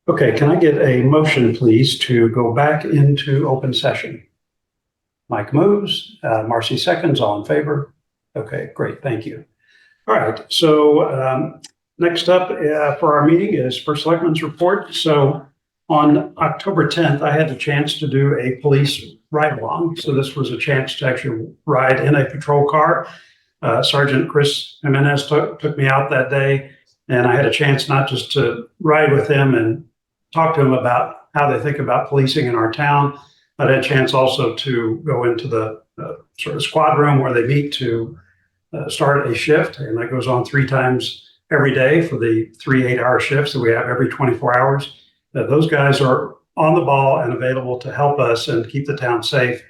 Okay, can I get a motion, please, to go back into open session? Mike moves, Marcy seconds, all in favor? Okay, great, thank you. All right, so next up for our meeting is First Selectman's report. So on October 10th, I had the chance to do a police ride-along. So this was a chance to actually ride in a patrol car. Sergeant Chris Jimenez took me out that day, and I had a chance not just to ride with him and talk to him about how they think about policing in our town, but I had a chance also to go into the sort of squad room where they meet to start a shift, and that goes on 3 times every day for the 3 8-hour shifts that we have every 24 hours. Those guys are on the ball and available to help us and keep the town safe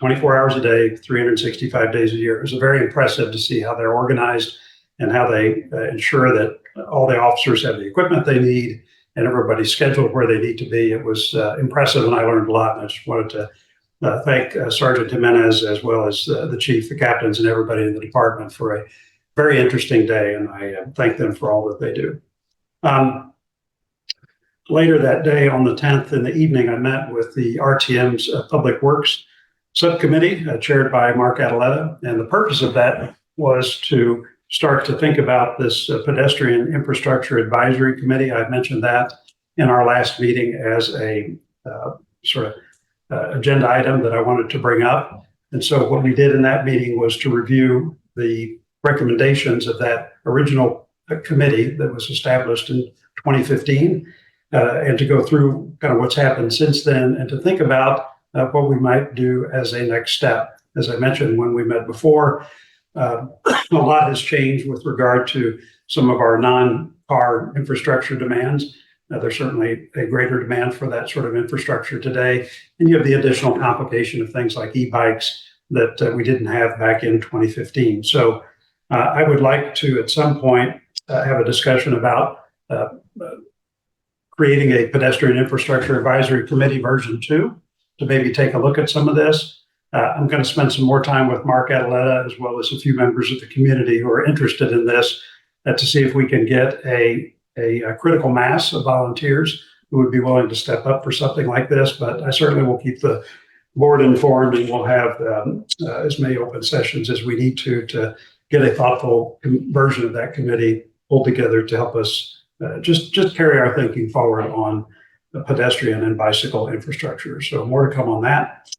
24 hours a day, 365 days a year. It was very impressive to see how they're organized and how they ensure that all the officers have the equipment they need and everybody's scheduled where they need to be. It was impressive, and I learned a lot. And I just wanted to thank Sergeant Jimenez, as well as the chief, the captains, and everybody in the department for a very interesting day, and I thank them for all that they do. Later that day, on the 10th in the evening, I met with the RTM's Public Works Subcommittee, chaired by Mark Adeletta, and the purpose of that was to start to think about this Pedestrian Infrastructure Advisory Committee. I mentioned that in our last meeting as a sort of agenda item that I wanted to bring up. And so what we did in that meeting was to review the recommendations of that original committee that was established in 2015, and to go through kind of what's happened since then, and to think about what we might do as a next step. As I mentioned when we met before, a lot has changed with regard to some of our non-car infrastructure demands. There's certainly a greater demand for that sort of infrastructure today. And you have the additional complication of things like e-bikes that we didn't have back in 2015. So I would like to, at some point, have a discussion about creating a Pedestrian Infrastructure Advisory Committee version 2 to maybe take a look at some of this. I'm going to spend some more time with Mark Adeletta, as well as a few members of the community who are interested in this, to see if we can get a critical mass of volunteers who would be willing to step up for something like this. But I certainly will keep the board informed, and we'll have as many open sessions as we need to get a thoughtful version of that committee pulled together to help us just carry our thinking forward on the pedestrian and bicycle infrastructure. So more to come on that.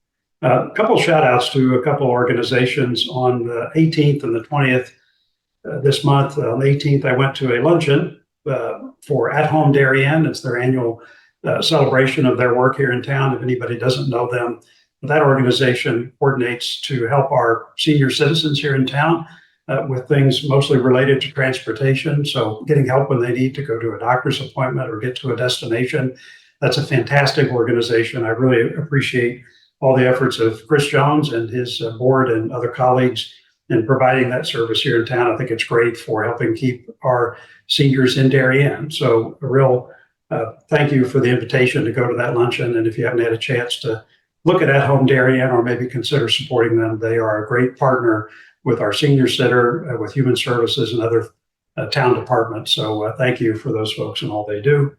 A couple of shout outs to a couple of organizations on the 18th and the 20th this month. On the 18th, I went to a luncheon for At Home Darien. It's their annual celebration of their work here in town. If anybody doesn't know them, that organization coordinates to help our senior citizens here in town with things mostly related to transportation. So getting help when they need to go to a doctor's appointment or get to a destination. That's a fantastic organization. I really appreciate all the efforts of Chris Jones and his board and other colleagues in providing that service here in town. I think it's great for helping keep our seniors in Darien. So a real thank you for the invitation to go to that luncheon. And if you haven't had a chance to look at Home Darien or maybe consider supporting them, they are a great partner with our senior center, with human services and other town departments. So thank you for those folks and all they do.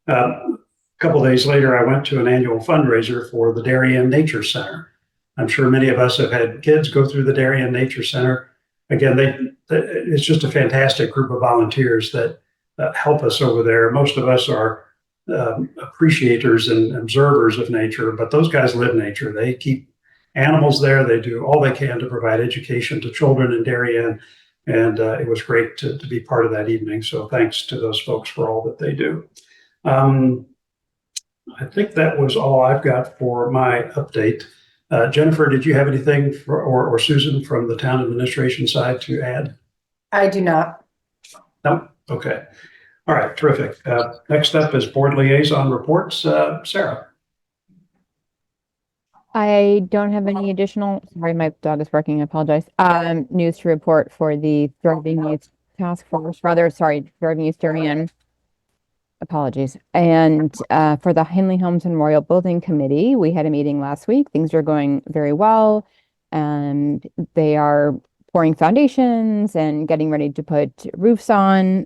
A couple of days later, I went to an annual fundraiser for the Darien Nature Center. I'm sure many of us have had kids go through the Darien Nature Center. Again, it's just a fantastic group of volunteers that help us over there. Most of us are appreciators and observers of nature, but those guys live nature. They keep animals there. They do all they can to provide education to children in Darien. And it was great to be part of that evening. So thanks to those folks for all that they do. I think that was all I've got for my update. Jennifer, did you have anything or Susan from the town administration side to add? I do not. No? Okay. All right, terrific. Next up is board liaison reports. Sarah. I don't have any additional, sorry, my dog is barking, I apologize, news to report for the Thriving Youth Task Force, Thriving Youth Darien. Apologies. And for the Henley Homes and Memorial Building Committee, we had a meeting last week. Things are going very well, and they are pouring foundations and getting ready to put roofs on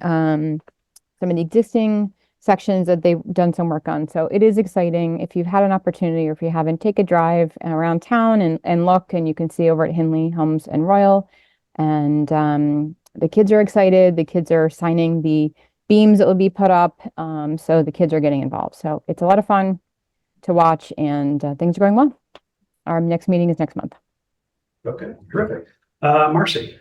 some of the existing sections that they've done some work on. So it is exciting. If you've had an opportunity or if you haven't, take a drive around town and look, and you can see over at Hindley, Helms, and Royal. And the kids are excited. The kids are signing the beams that will be put up. So the kids are getting involved. So it's a lot of fun to watch, and things are going well. Our next meeting is next month. Okay, terrific. Marcy.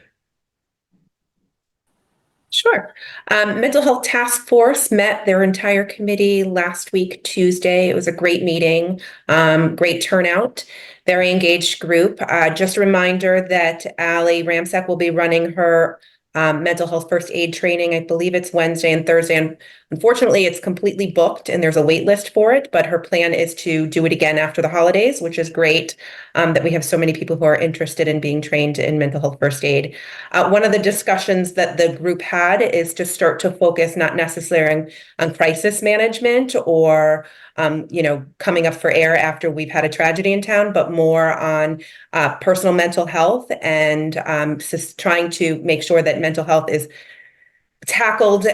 Sure. Mental Health Task Force met their entire committee last week, Tuesday. It was a great meeting, great turnout, very engaged group. Just a reminder that Allie Ramsack will be running her mental health first aid training. I believe it's Wednesday and Thursday. And unfortunately, it's completely booked and there's a wait list for it. But her plan is to do it again after the holidays, which is great that we have so many people who are interested in being trained in mental health first aid. One of the discussions that the group had is to start to focus not necessarily on crisis management or coming up for air after we've had a tragedy in town, but more on personal mental health and just trying to make sure that mental health is tackled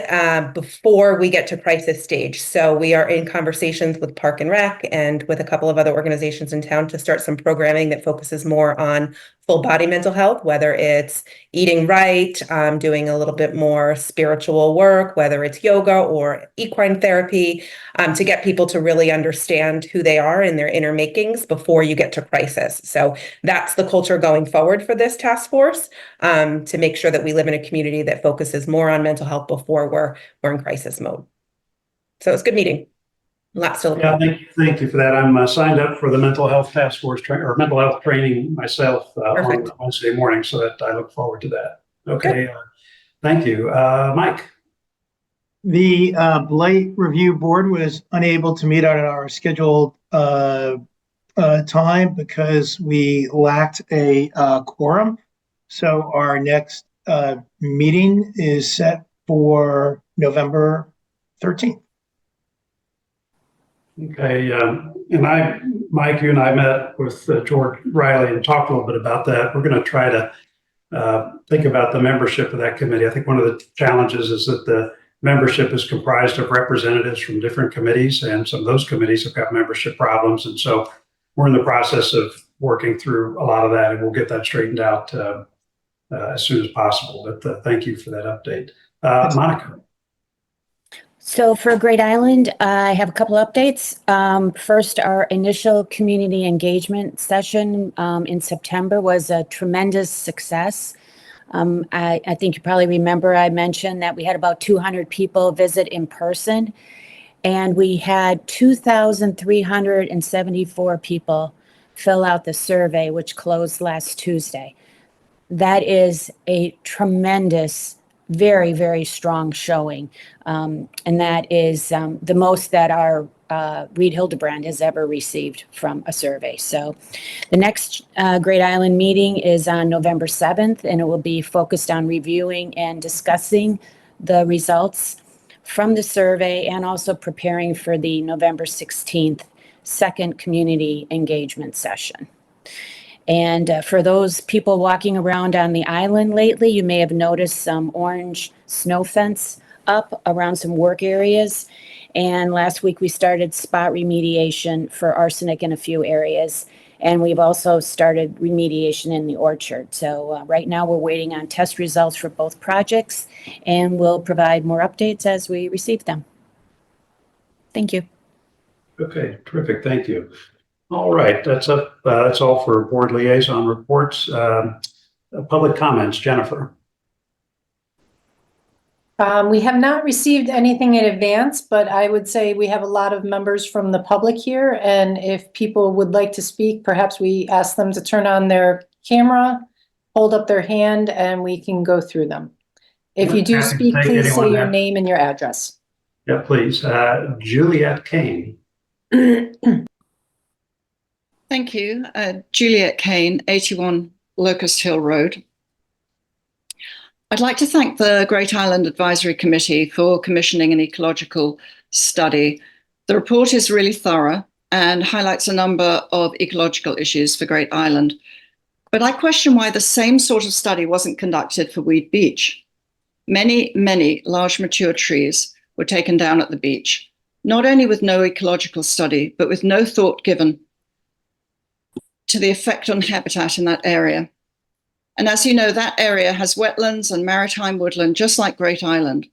before we get to crisis stage. So we are in conversations with Park and Rec and with a couple of other organizations in town to start some programming that focuses more on full body mental health, whether it's eating right, doing a little bit more spiritual work, whether it's yoga or equine therapy, to get people to really understand who they are and their inner makings before you get to crisis. So that's the culture going forward for this task force, to make sure that we live in a community that focuses more on mental health before we're in crisis mode. So it's a good meeting. Lots to look Yeah, thank you for that. I'm signed up for the mental health task force or mental health training myself on Wednesday morning, so that I look forward to that. Okay, thank you. Mike. The Blight Review Board was unable to meet on our scheduled time because we lacked a quorum. So our next meeting is set for November 13th. Okay, and Mike, you and I met with George Riley and talked a little bit about that. We're going to try to think about the membership of that committee. I think one of the challenges is that the membership is comprised of representatives from different committees, and some of those committees have got membership problems. And so we're in the process of working through a lot of that, and we'll get that straightened out as soon as possible. But thank you for that update. Monica. So for Great Island, I have a couple updates. First, our initial community engagement session in September was a tremendous success. I think you probably remember I mentioned that we had about 200 people visit in person, and we had 2,374 people fill out the survey, which closed last Tuesday. That is a tremendous, very, very strong showing. And that is the most that our Reed Hildebrand has ever received from a survey. So the next Great Island meeting is on November 7th, and it will be focused on reviewing and discussing the results from the survey and also preparing for the November 16th second community engagement session. And for those people walking around on the island lately, you may have noticed some orange snow fence up around some work areas. And last week we started spot remediation for arsenic in a few areas. And we've also started remediation in the orchard. So right now we're waiting on test results for both projects, and we'll provide more updates as we receive them. Thank you. Okay, terrific. Thank you. All right, that's all for board liaison reports. Public comments, Jennifer. We have not received anything in advance, but I would say we have a lot of members from the public here. And if people would like to speak, perhaps we ask them to turn on their camera, hold up their hand, and we can go through them. If you do speak, please say your name and your address. Yeah, please. Juliet Kane. Thank you. Juliet Kane, 81 Locust Hill Road. I'd like to thank the Great Island Advisory Committee for commissioning an ecological study. The report is really thorough and highlights a number of ecological issues for Great Island. But I question why the same sort of study wasn't conducted for Weed Beach. Many, many large mature trees were taken down at the beach, not only with no ecological study, but with no thought given to the effect on habitat in that area. And as you know, that area has wetlands and maritime woodland, just like Great Island.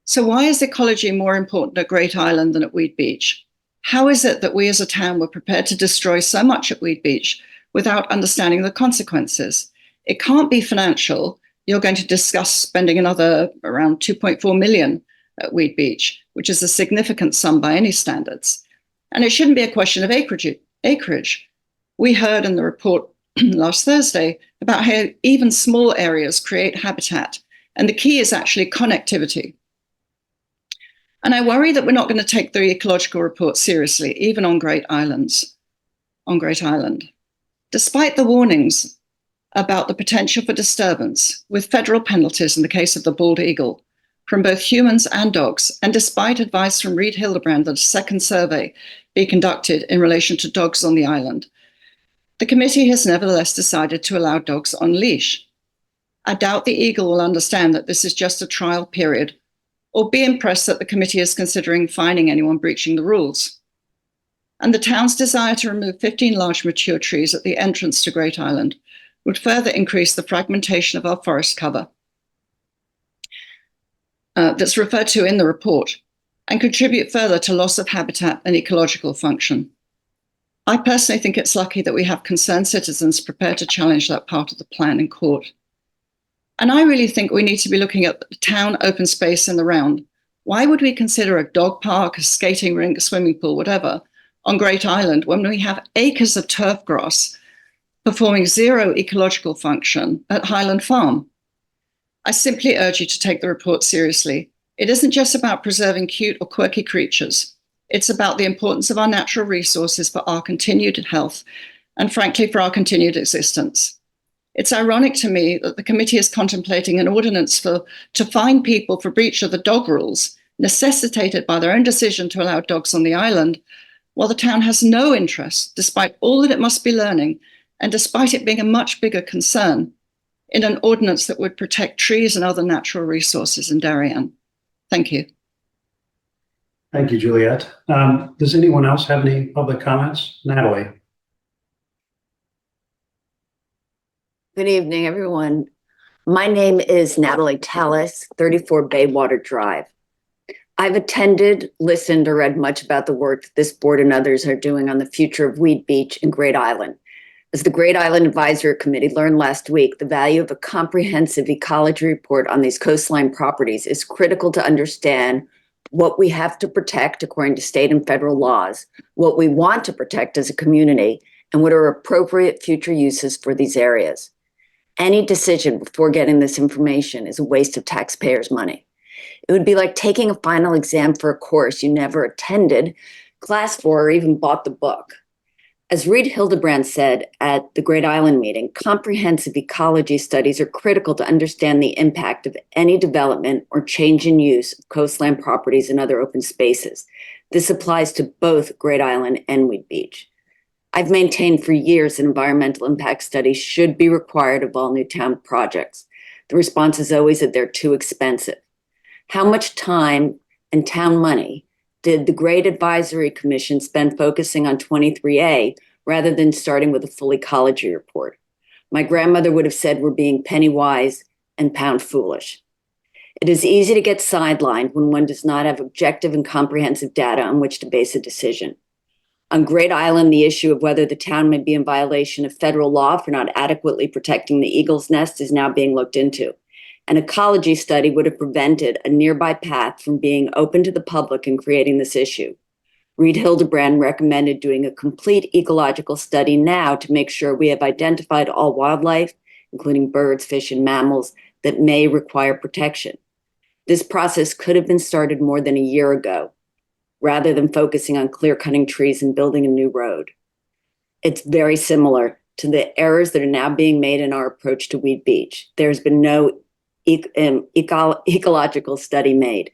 So why is ecology more important at Great Island than at Weed Beach? How is it that we as a town were prepared to destroy so much at Weed Beach without understanding the consequences? It can't be financial. You're going to discuss spending another around 2.4 million at Weed Beach, which is a significant sum by any standards. And it shouldn't be a question of acreage. We heard in the report last Thursday about how even small areas create habitat. And the key is actually connectivity. And I worry that we're not going to take the ecological report seriously, even on Great Island. Despite the warnings about the potential for disturbance, with federal penalties in the case of the bald eagle, from both humans and dogs, and despite advice from Reed Hildebrand that a second survey be conducted in relation to dogs on the island, the committee has nevertheless decided to allow dogs on leash. I doubt the eagle will understand that this is just a trial period, or be impressed that the committee is considering fining anyone breaching the rules. And the town's desire to remove 15 large mature trees at the entrance to Great Island would further increase the fragmentation of our forest cover that's referred to in the report, and contribute further to loss of habitat and ecological function. I personally think it's lucky that we have concerned citizens prepared to challenge that part of the plan in court. And I really think we need to be looking at the town open space in the round. Why would we consider a dog park, a skating rink, a swimming pool, whatever, on Great Island when we have acres of turf grass performing zero ecological function at Highland Farm? I simply urge you to take the report seriously. It isn't just about preserving cute or quirky creatures. It's about the importance of our natural resources for our continued health and, frankly, for our continued existence. It's ironic to me that the committee is contemplating an ordinance to fine people for breach of the dog rules, necessitated by their own decision to allow dogs on the island, while the town has no interest, despite all that it must be learning, and despite it being a much bigger concern, in an ordinance that would protect trees and other natural resources in Darien. Thank you. Thank you, Juliet. Does anyone else have any public comments? Natalie. Good evening, everyone. My name is Natalie Tallis, 34 Baywater Drive. I've attended, listened, or read much about the work that this board and others are doing on the future of Weed Beach and Great Island. As the Great Island Advisory Committee learned last week, the value of a comprehensive ecology report on these coastline properties is critical to understand what we have to protect according to state and federal laws, what we want to protect as a community, and what are appropriate future uses for these areas. Any decision before getting this information is a waste of taxpayers' money. It would be like taking a final exam for a course you never attended class for or even bought the book. As Reed Hildebrand said at the Great Island meeting, comprehensive ecology studies are critical to understand the impact of any development or change in use of coastline properties and other open spaces. This applies to both Great Island and Weed Beach. I've maintained for years that environmental impact studies should be required of all new town projects. The response is always that they're too expensive. How much time and town money did the Great Advisory Commission spend focusing on 23A rather than starting with a full ecology report? My grandmother would have said we're being penny wise and pound foolish. It is easy to get sidelined when one does not have objective and comprehensive data on which to base a decision. On Great Island, the issue of whether the town may be in violation of federal law for not adequately protecting the eagle's nest is now being looked into. An ecology study would have prevented a nearby path from being open to the public and creating this issue. Reed Hildebrand recommended doing a complete ecological study now to make sure we have identified all wildlife, including birds, fish, and mammals, that may require protection. This process could have been started more than a year ago, rather than focusing on clear-cutting trees and building a new road. It's very similar to the errors that are now being made in our approach to Weed Beach. There's been no ecological study made.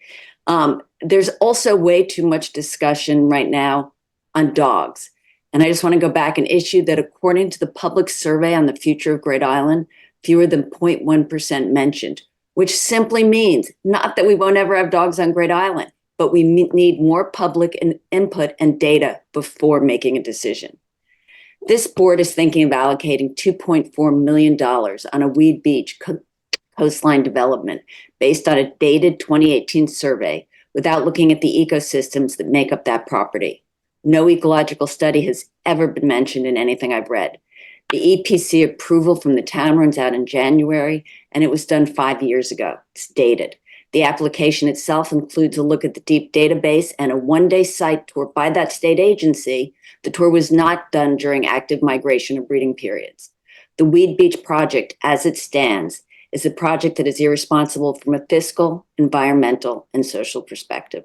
There's also way too much discussion right now on dogs. And I just want to go back and issue that according to the public survey on the future of Great Island, fewer than 0.1% mentioned, which simply means not that we won't ever have dogs on Great Island. but we need more public input and data before making a decision. This board is thinking of allocating $2.4 million on a weed beach coastline development based on a dated 2018 survey without looking at the ecosystems that make up that property. No ecological study has ever been mentioned in anything I've read. The EPC approval from the town runs out in January, and it was done 5 years ago. It's dated. The application itself includes a look at the deep database and a one-day site tour by that state agency. The tour was not done during active migration or breeding periods. The Weed Beach project, as it stands, is a project that is irresponsible from a fiscal, environmental, and social perspective.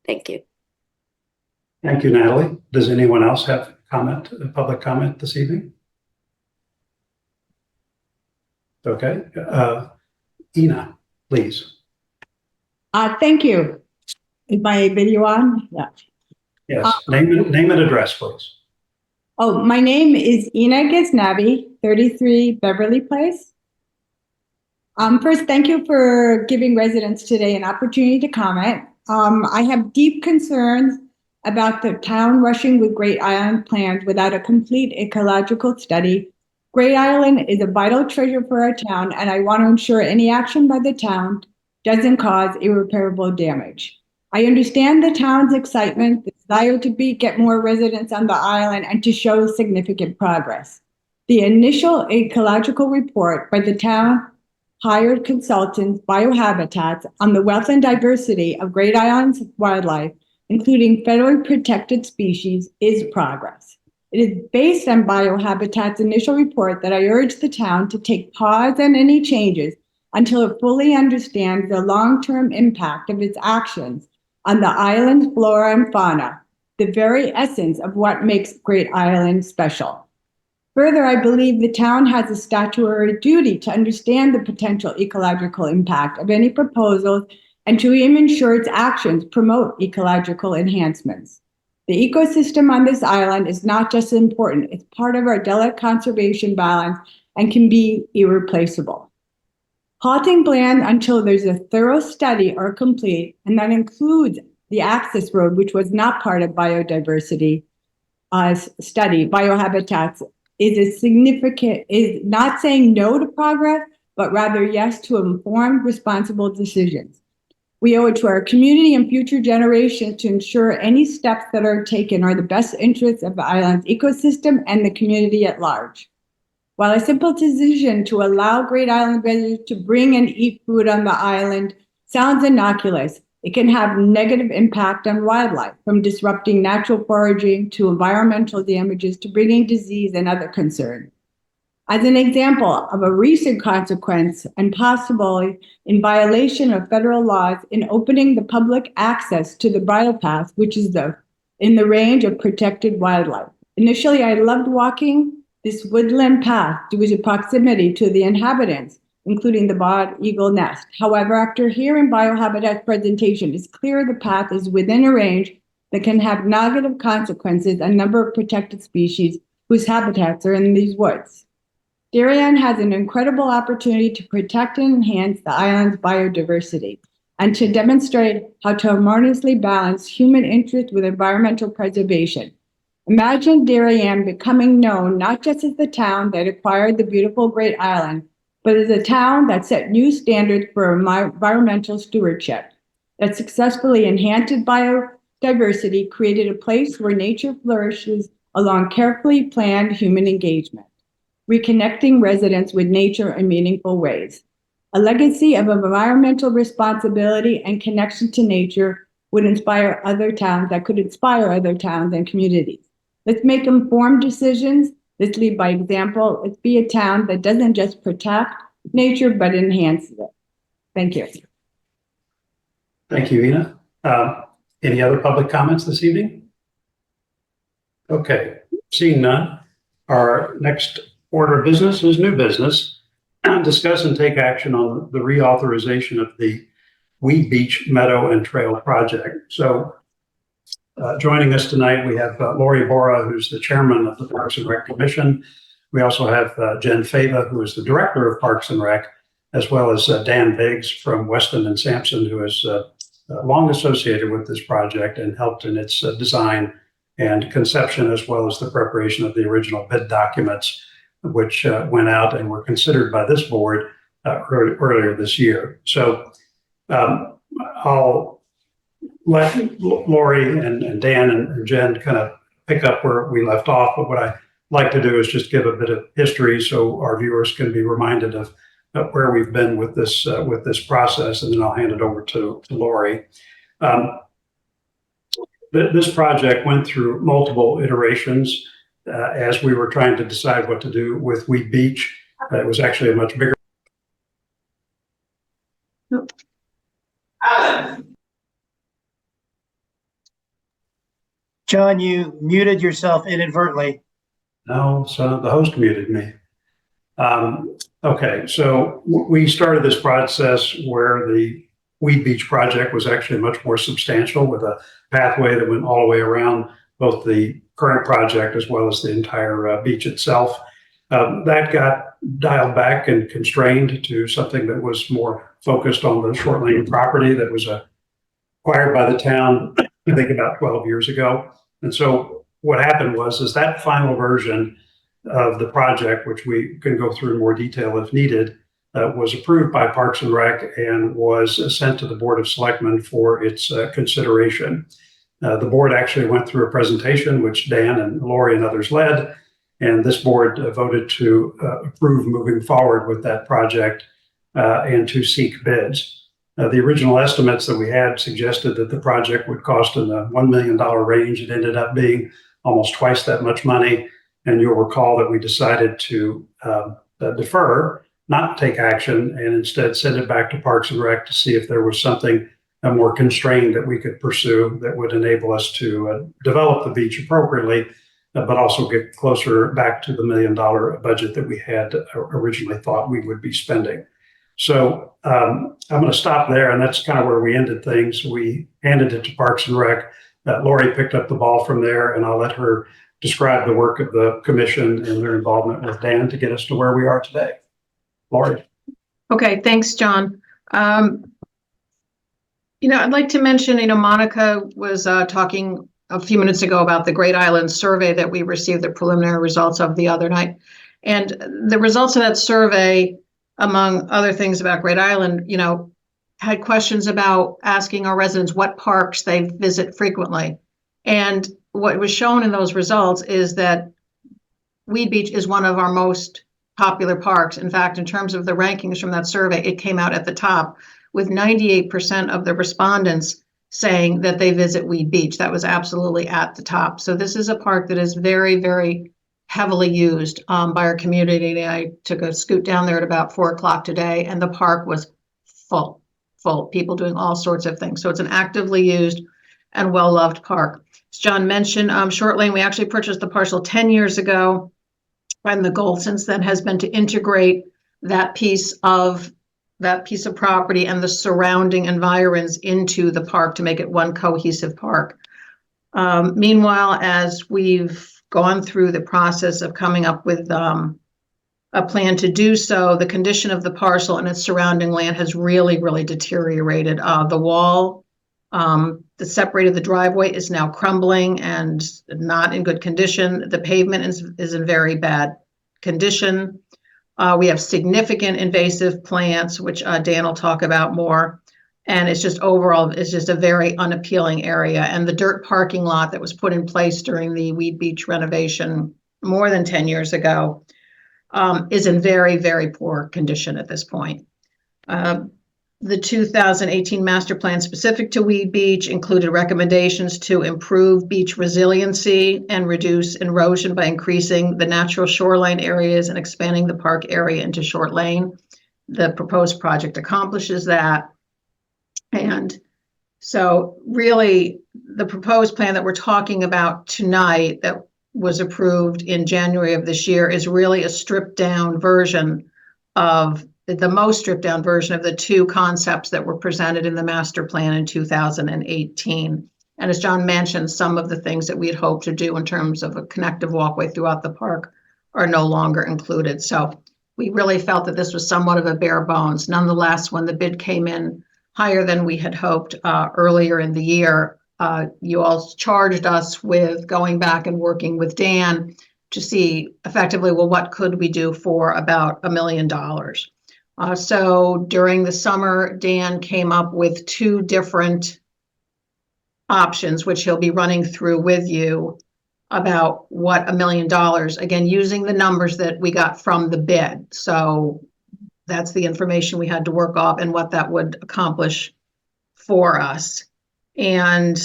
Thank you. Thank you, Natalie. Does anyone else have public comment this evening? Okay. Ina, please. Thank you. Is my video on? Yeah. Yes, name and address, please. Oh, my name is Ina Ghaznavi, 33 Beverly Place. First, thank you for giving residents today an opportunity to comment. I have deep concerns about the town rushing with Great Island plans without a complete ecological study. Great Island is a vital treasure for our town, and I want to ensure any action by the town doesn't cause irreparable damage. I understand the town's excitement, the desire to get more residents on the island and to show significant progress. The initial ecological report by the town hired consultants, biohabitats, on the wetland diversity of Great Island's wildlife, including federally protected species, is progress. It is based on biohabitats' initial report that I urge the town to take pause on any changes until it fully understands the long-term impact of its actions on the island's flora and fauna, the very essence of what makes Great Island special. Further, I believe the town has a statutory duty to understand the potential ecological impact of any proposals and to even ensure its actions promote ecological enhancements. The ecosystem on this island is not just important, it's part of our delicate conservation balance and can be irreplaceable. Halting plan until there's a thorough study or complete, and that includes the access road, which was not part of biodiversity study, biohabitats, is not saying no to progress, but rather yes to informed, responsible decisions. We owe it to our community and future generations to ensure any steps that are taken are the best interests of the island's ecosystem and the community at large. While a simple decision to allow Great Island residents to bring and eat food on the island sounds innocuous, it can have negative impact on wildlife, from disrupting natural foraging to environmental damages to bringing disease and other concerns. As an example of a recent consequence and possibly in violation of federal laws in opening the public access to the bridle path, which is in the range of protected wildlife. Initially, I loved walking this woodland path due to proximity to the inhabitants, including the bald eagle nest. However, after hearing Biohabitat's presentation, it's clear the path is within a range that can have negative consequences on a number of protected species whose habitats are in these woods. Darien has an incredible opportunity to protect and enhance the island's biodiversity and to demonstrate how to harmoniously balance human interest with environmental preservation. Imagine Darien becoming known not just as the town that acquired the beautiful Great Island, but as a town that set new standards for environmental stewardship, that successfully enhanced biodiversity, created a place where nature flourishes along carefully planned human engagement, reconnecting residents with nature in meaningful ways. A legacy of environmental responsibility and connection to nature would inspire other towns and communities. Let's make informed decisions. Let's lead by example. Let's be a town that doesn't just protect nature, but enhances it. Thank you. Thank you, Ina. Any other public comments this evening? Okay, seeing none, our next order of business is new business. Discuss and take action on the reauthorization of the Weed Beach Meadow and Trail project. So joining us tonight, we have Lori Bora, who's the chairman of the Parks and Rec Commission. We also have Jen Fava, who is the director of Parks and Rec, as well as Dan Biggs from Weston and Sampson, who is long associated with this project and helped in its design and conception, as well as the preparation of the original bid documents, which went out and were considered by this board earlier this year. So I'll let Lori and Dan and Jen kind of pick up where we left off, but what I like to do is just give a bit of history so our viewers can be reminded of where we've been with this process, and then I'll hand it over to Lori. This project went through multiple iterations as we were trying to decide what to do with Weed Beach. It was actually a much bigger. John, you muted yourself inadvertently. No, so the host muted me. Okay, so we started this process where the Weed Beach project was actually much more substantial, with a pathway that went all the way around both the current project as well as the entire beach itself. That got dialed back and constrained to something that was more focused on the short lane property that was acquired by the town, I think about 12 years ago. And so what happened was that final version of the project, which we can go through in more detail if needed, was approved by Parks and Rec and was sent to the Board of Selectmen for its consideration. The board actually went through a presentation, which Dan and Lori and others led, and this board voted to approve moving forward with that project and to seek bids. The original estimates that we had suggested that the project would cost in the $1 million range. It ended up being almost twice that much money. And you'll recall that we decided to defer, not take action, and instead send it back to Parks and Rec to see if there was something more constrained that we could pursue that would enable us to develop the beach appropriately, but also get closer back to the $1 million budget that we had originally thought we would be spending. So I'm going to stop there, and that's kind of where we ended things. We handed it to Parks and Rec. Lori picked up the ball from there, and I'll let her describe the work of the commission and their involvement with Dan to get us to where we are today. Lori. Okay, thanks, John. I'd like to mention, Monica was talking a few minutes ago about the Great Island survey that we received the preliminary results of the other night. And the results of that survey, among other things about Great Island, had questions about asking our residents what parks they visit frequently. And what was shown in those results is that Weed Beach is one of our most popular parks. In fact, in terms of the rankings from that survey, it came out at the top, with 98% of the respondents saying that they visit Weed Beach. That was absolutely at the top. So this is a park that is very, very heavily used by our community. I took a scoot down there at about 4 o'clock today, and the park was full, people doing all sorts of things. So it's an actively used and well-loved park. As John mentioned, Short Lane, we actually purchased the parcel 10 years ago, and the goal since then has been to integrate that piece of property and the surrounding environs into the park to make it one cohesive park. Meanwhile, as we've gone through the process of coming up with a plan to do so, the condition of the parcel and its surrounding land has really, really deteriorated. The wall that separated the driveway is now crumbling and not in good condition. The pavement is in very bad condition. We have significant invasive plants, which Dan will talk about more. And it's just overall, it's just a very unappealing area. And the dirt parking lot that was put in place during the Weed Beach renovation more than 10 years ago is in very, very poor condition at this point. The 2018 master plan specific to Weed Beach included recommendations to improve beach resiliency and reduce erosion by increasing the natural shoreline areas and expanding the park area into Short Lane. The proposed project accomplishes that. And so really the proposed plan that we're talking about tonight that was approved in January of this year is really a stripped down version of the most stripped down version of the two concepts that were presented in the master plan in 2018. And as John mentioned, some of the things that we had hoped to do in terms of a connective walkway throughout the park are no longer included. So we really felt that this was somewhat of a bare bones. Nonetheless, when the bid came in higher than we had hoped earlier in the year. You all charged us with going back and working with Dan to see effectively, well, what could we do for about $1 million? So during the summer, Dan came up with 2 different options, which he'll be running through with you about what $1 million, again, using the numbers that we got from the bid. So that's the information we had to work off and what that would accomplish for us. And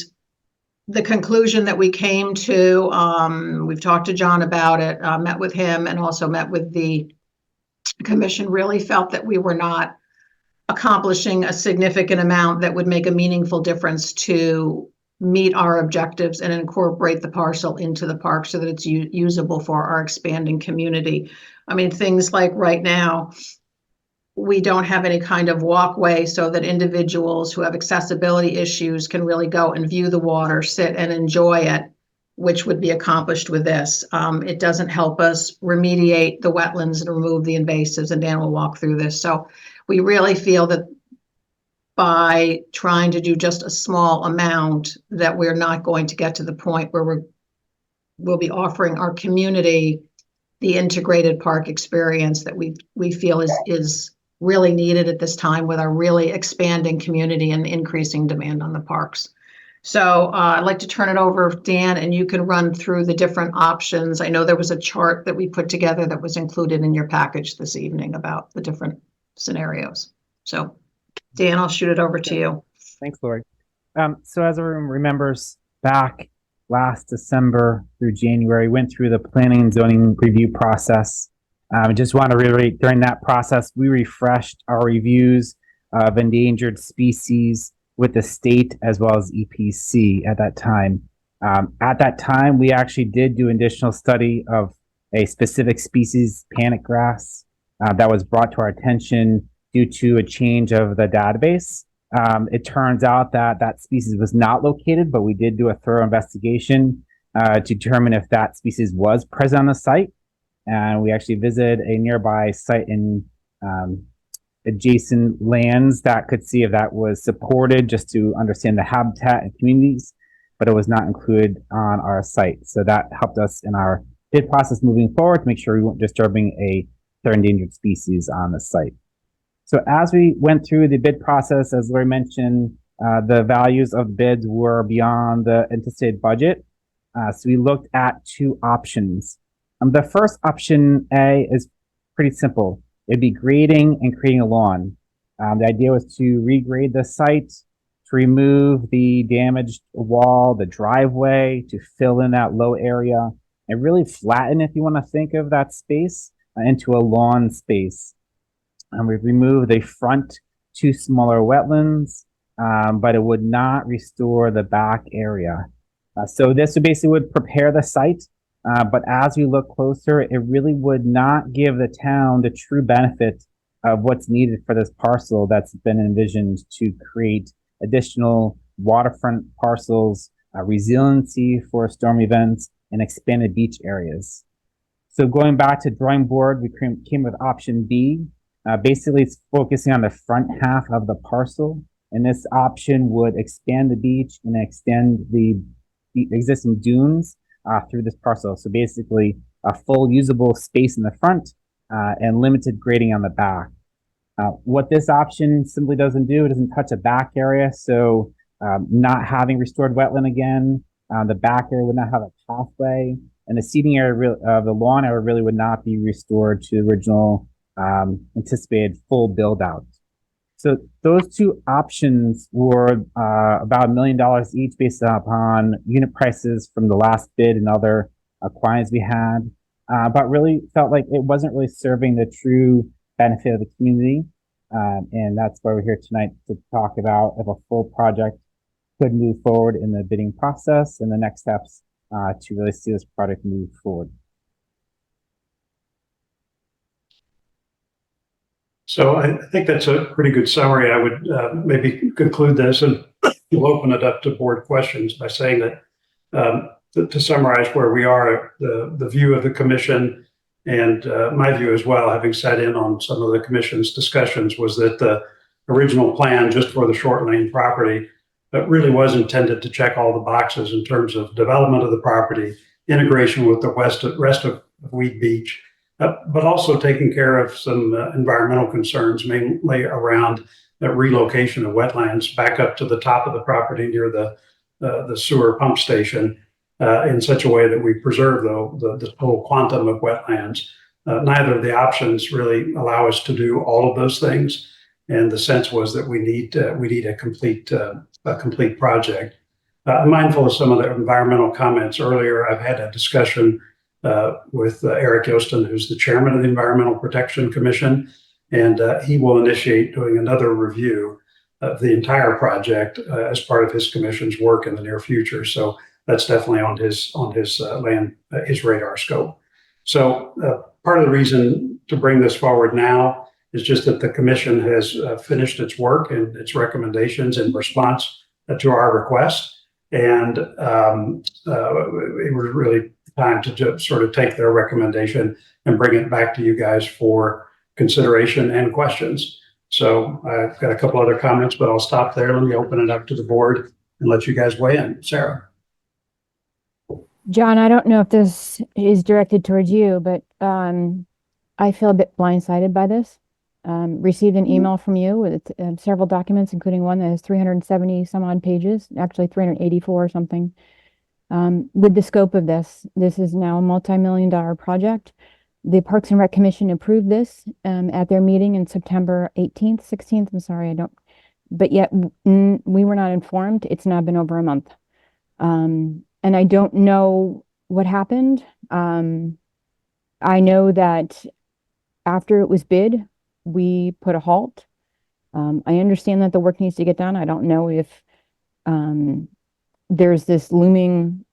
the conclusion that we came to, we've talked to John about it, met with him, and also met with the commission, really felt that we were not accomplishing a significant amount that would make a meaningful difference to meet our objectives and incorporate the parcel into the park so that it's usable for our expanding community. I mean, things like right now, we don't have any kind of walkway so that individuals who have accessibility issues can really go and view the water, sit and enjoy it, which would be accomplished with this. It doesn't help us remediate the wetlands and remove the invasives, and Dan will walk through this. So we really feel that by trying to do just a small amount, that we're not going to get to the point where we'll be offering our community the integrated park experience that we feel is really needed at this time with our really expanding community and increasing demand on the parks. So I'd like to turn it over, Dan, and you can run through the different options. I know there was a chart that we put together that was included in your package this evening about the different scenarios. So Dan, I'll shoot it over to you. Thanks, Lori. So as everyone remembers, back last December through January, went through the planning and zoning review process. I just want to reiterate, during that process, we refreshed our reviews of endangered species with the state as well as EPC at that time. At that time, we actually did do additional study of a specific species, panic grass, that was brought to our attention due to a change of the database. It turns out that that species was not located, but we did do a thorough investigation to determine if that species was present on the site. And we actually visited a nearby site in adjacent lands that could see if that was supported, just to understand the habitat and communities, but it was not included on our site. So that helped us in our bid process moving forward to make sure we weren't disturbing a third endangered species on the site. So as we went through the bid process, as Lori mentioned, the values of bids were beyond the anticipated budget. So we looked at 2 options. The first option A is pretty simple. It'd be grading and creating a lawn. The idea was to regrade the site, to remove the damaged wall, the driveway, to fill in that low area, and really flatten, if you want to think of that space, into a lawn space. And we've removed the front 2 smaller wetlands, but it would not restore the back area. So this would prepare the site. But as we look closer, it really would not give the town the true benefit of what's needed for this parcel that's been envisioned to create additional waterfront parcels, resiliency for storm events, and expanded beach areas. So going back to drawing board, we came with option B. Basically, it's focusing on the front half of the parcel, and this option would expand the beach and extend the existing dunes through this parcel. So basically a full usable space in the front and limited grading on the back. What this option simply doesn't do, it doesn't touch a back area. So not having restored wetland again, the back area would not have a pathway, and the seating area, the lawn area really would not be restored to the original anticipated full build out. So those 2 options were about $1 million each based upon unit prices from the last bid and other quantities we had, but really felt like it wasn't really serving the true benefit of the community. And that's why we're here tonight to talk about if a full project could move forward in the bidding process and the next steps to really see this project move forward. So I think that's a pretty good summary. I would maybe conclude this, and we'll open it up to board questions by saying that to summarize where we are, the view of the commission and my view as well, having sat in on some of the commission's discussions, was that original plan just for the short lane property really was intended to check all the boxes in terms of development of the property, integration with the rest of Weed Beach, but also taking care of some environmental concerns, mainly around relocation of wetlands back up to the top of the property near the sewer pump station in such a way that we preserve the total quantum of wetlands. Neither of the options really allow us to do all of those things, and the sense was that we need a complete project. I'm mindful of some of the environmental comments earlier. I've had a discussion with Eric Yostin, who's the chairman of the Environmental Protection Commission, and he will initiate doing another review of the entire project as part of his commission's work in the near future. So that's definitely on his radar scope. So part of the reason to bring this forward now is just that the commission has finished its work and its recommendations in response to our request. And it was really time to just sort of take their recommendation and bring it back to you guys for consideration and questions. So I've got a couple other comments, but I'll stop there. Let me open it up to the board and let you guys weigh in. Sarah. John, I don't know if this is directed towards you, but I feel a bit blindsided by this. Received an email from you with several documents, including one that has 370 some odd pages, actually 384 or something. With the scope of this is now a multi-million-dollar project. The Parks and Rec Commission approved this at their meeting in September 18th, 16th. I'm sorry, but yet we were not informed. It's now been over a month. And I don't know what happened. I know that after it was bid, we put a halt. I understand that the work needs to get done. I don't know if there's this looming,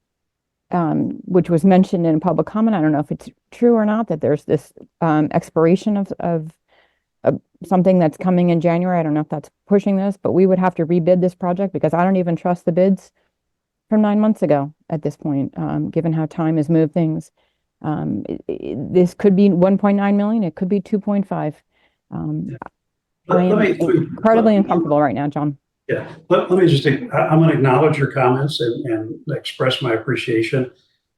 which was mentioned in a public comment. I don't know if it's true or not, that there's this expiration of something that's coming in January. I don't know if that's pushing this, but we would have to rebid this project because I don't even trust the bids from 9 months ago at this point, given how time has moved things. This could be 1.9 million. It could be 2.5. I am incredibly uncomfortable right now, John. Yeah, let me just, I'm going to acknowledge your comments and express my appreciation.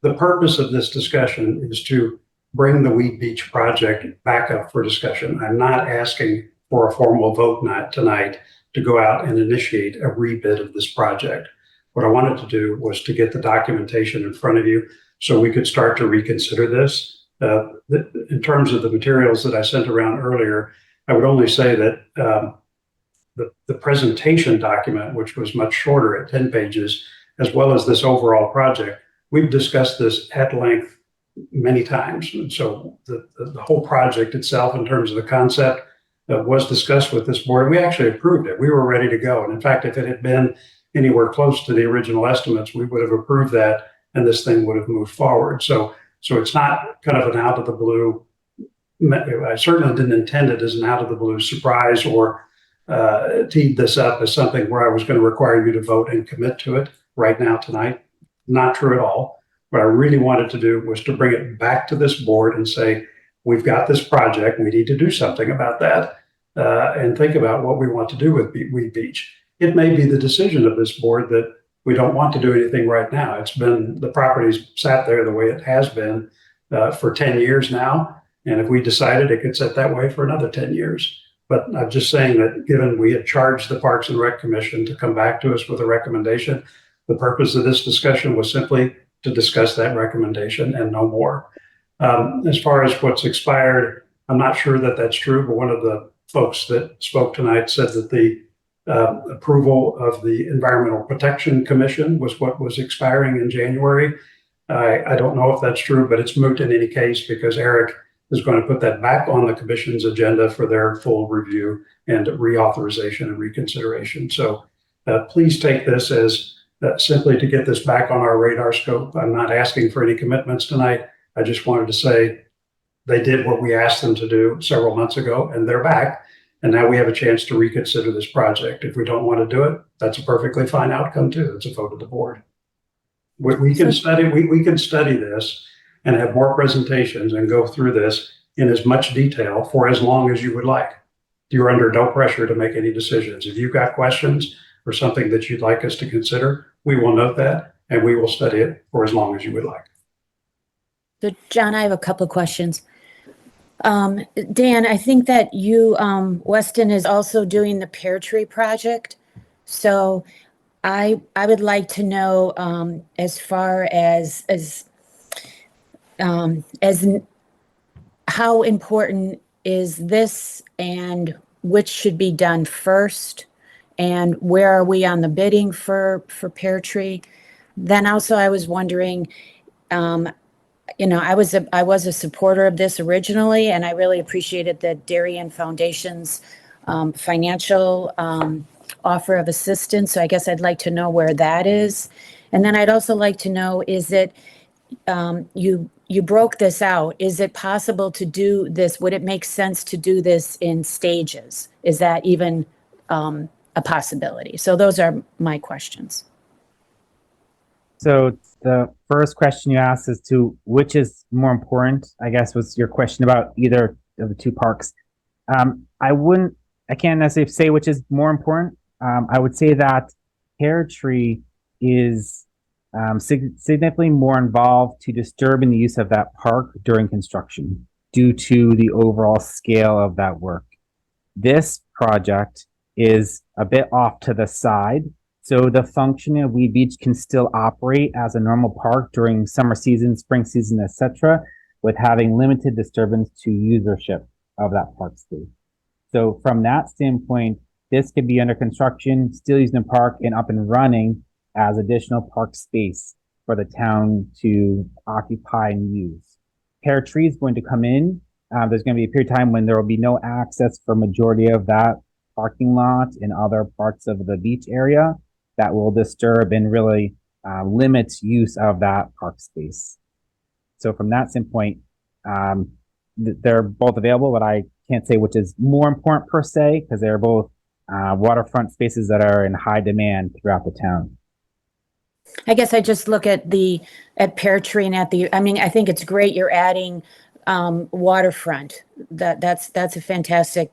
The purpose of this discussion is to bring the Weed Beach project back up for discussion. I'm not asking for a formal vote tonight to go out and initiate a rebid of this project. What I wanted to do was to get the documentation in front of you so we could start to reconsider this. In terms of the materials that I sent around earlier, I would only say that the presentation document, which was much shorter at 10 pages, as well as this overall project, we've discussed this at length many times. And so the whole project itself, in terms of the concept, was discussed with this board. We actually approved it. We were ready to go. And in fact, if it had been anywhere close to the original estimates, we would have approved that and this thing would have moved forward. So it's not kind of an out of the blue. I certainly didn't intend it as an out of the blue surprise or teed this up as something where I was going to require you to vote and commit to it right now tonight. Not true at all. What I really wanted to do was to bring it back to this board and say, we've got this project, we need to do something about that and think about what we want to do with Weed Beach. It may be the decision of this board that we don't want to do anything right now. It's been, the property's sat there the way it has been for 10 years now. And if we decided, it could sit that way for another 10 years. But I'm just saying that given we had charged the Parks and Rec Commission to come back to us with a recommendation, the purpose of this discussion was simply to discuss that recommendation and no more. As far as what's expired, I'm not sure that that's true, but one of the folks that spoke tonight said that the approval of the Environmental Protection Commission was what was expiring in January. I don't know if that's true, but it's moot in any case because Eric is going to put that back on the commission's agenda for their full review and reauthorization and reconsideration. So please take this as simply to get this back on our radar scope. I'm not asking for any commitments tonight. I just wanted to say they did what we asked them to do several months ago and they're back. And now we have a chance to reconsider this project. If we don't want to do it, that's a perfectly fine outcome too. It's a vote of the board. We can study this and have more presentations and go through this in as much detail for as long as you would like. you're under no pressure to make any decisions. If you've got questions or something that you'd like us to consider, we will note that and we will study it for as long as you would like. So, John, I have a couple of questions. Dan, I think that you, Weston is also doing the pear tree project. So I would like to know, as far as how important is this and which should be done first? And where are we on the bidding for pear tree? Then also I was wondering, I was a supporter of this originally, and I really appreciated the Darien Foundation's financial offer of assistance. So I guess I'd like to know where that is. And then I'd also like to know, is it, you broke this out. Is it possible to do this? Would it make sense to do this in stages? Is that even a possibility? So those are my questions. So the first question you asked as to which is more important, I guess, was your question about either of the two parks. I can't necessarily say which is more important. I would say that pear tree is significantly more involved to disturbing the use of that park during construction due to the overall scale of that work. This project is a bit off to the side, so the function of Weed Beach can still operate as a normal park during summer season, spring season, etc., with having limited disturbance to usership of that park space. So from that standpoint, this could be under construction, still using the park and up and running as additional park space for the town to occupy and use. Pear tree is going to come in. There's going to be a period of time when there will be no access for majority of that parking lot and other parts of the beach area that will disturb and really limit use of that park space. So from that standpoint, they're both available, but I can't say which is more important per se, because they're both waterfront spaces that are in high demand throughout the town. I guess I just look at pear tree and I think it's great you're adding waterfront. That's a fantastic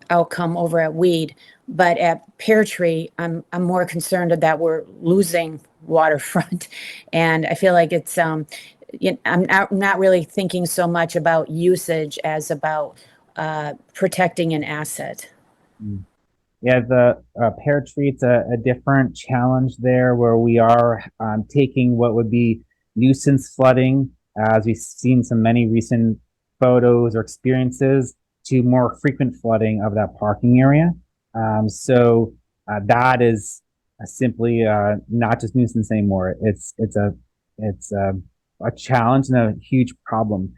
outcome over at Weed. But at pear tree, I'm more concerned that we're losing waterfront, and I feel like it's I'm not really thinking so much about usage as about protecting an asset. Yeah, the pear tree, it's a different challenge there, where we are taking what would be nuisance flooding, as we've seen some many recent photos or experiences, to more frequent flooding of that parking area. So that is simply not just nuisance anymore. It's a challenge and a huge problem.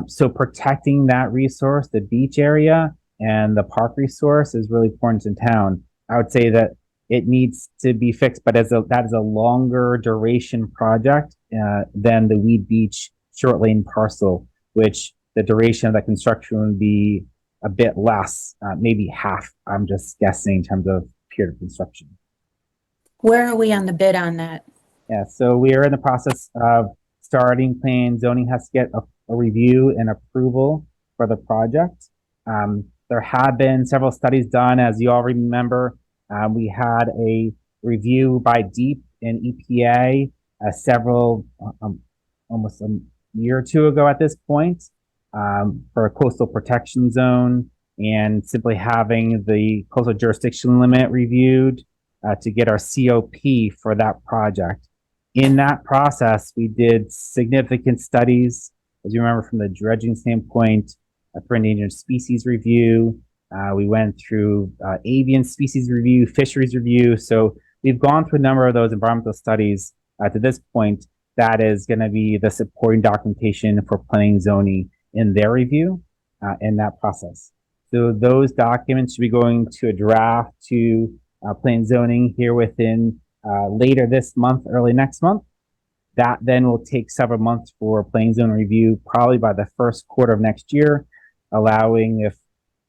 So protecting that resource, the beach area and the park resource, is really important in town. I would say that it needs to be fixed, but that is a longer duration project than the Weed Beach short lane parcel, which the duration of that construction would be a bit less, maybe half, I'm just guessing, in terms of period of construction. Where are we on the bid on that? Yeah, so we are in the process of starting plan. Zoning has to get a review and approval for the project. There have been several studies done, as you all remember. We had a review by DEEP and EPA almost a year or two ago at this point, for a coastal protection zone, and simply having the coastal jurisdiction limit reviewed to get our COP for that project. In that process, we did significant studies, as you remember, from the dredging standpoint, for endangered species review. We went through avian species review, fisheries review. So we've gone through a number of those environmental studies to this point. That is going to be the supporting documentation for planning zoning in their review in that process. So those documents should be going to a draft to planning zoning here within later this month, early next month. That then will take several months for planning zone review, probably by the first quarter of next year, allowing, if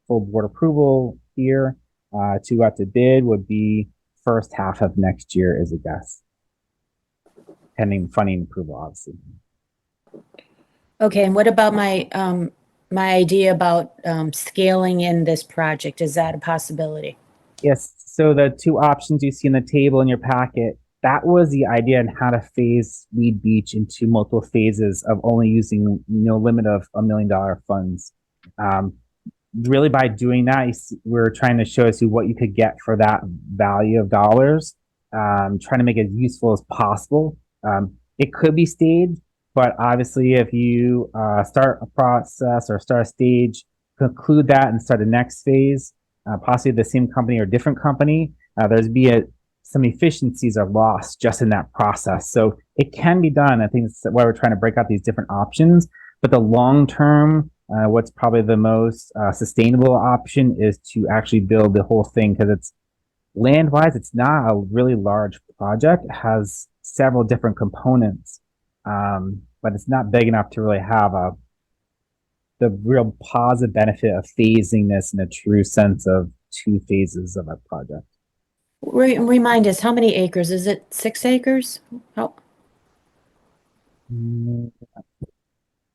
full board approval here, to go out to bid would be first half of next year is a guess, pending funding approval, obviously. Okay, and what about my my idea about scaling in this project. Is that a possibility? Yes. So the two options you see in the table in your packet, that was the idea on how to phase Weed Beach into multiple phases of only using no limit of $1 million funds. Really, by doing that, we're trying to show you what you could get for that value of dollars, trying to make it as useful as possible. It could be staged, but obviously if you start a process or start a stage, conclude that and start the next phase, possibly the same company or different company, there's some efficiencies are lost just in that process. So it can be done. I think that's why we're trying to break out these different options. But the long term, what's probably the most sustainable option is to actually build the whole thing, because it's land-wise, it's not a really large project. It has several different components, but it's not big enough to really have the real positive benefit of phasing this in a true sense of 2 phases of a project. Remind us, how many acres? Is it 6 acres? Oh, Let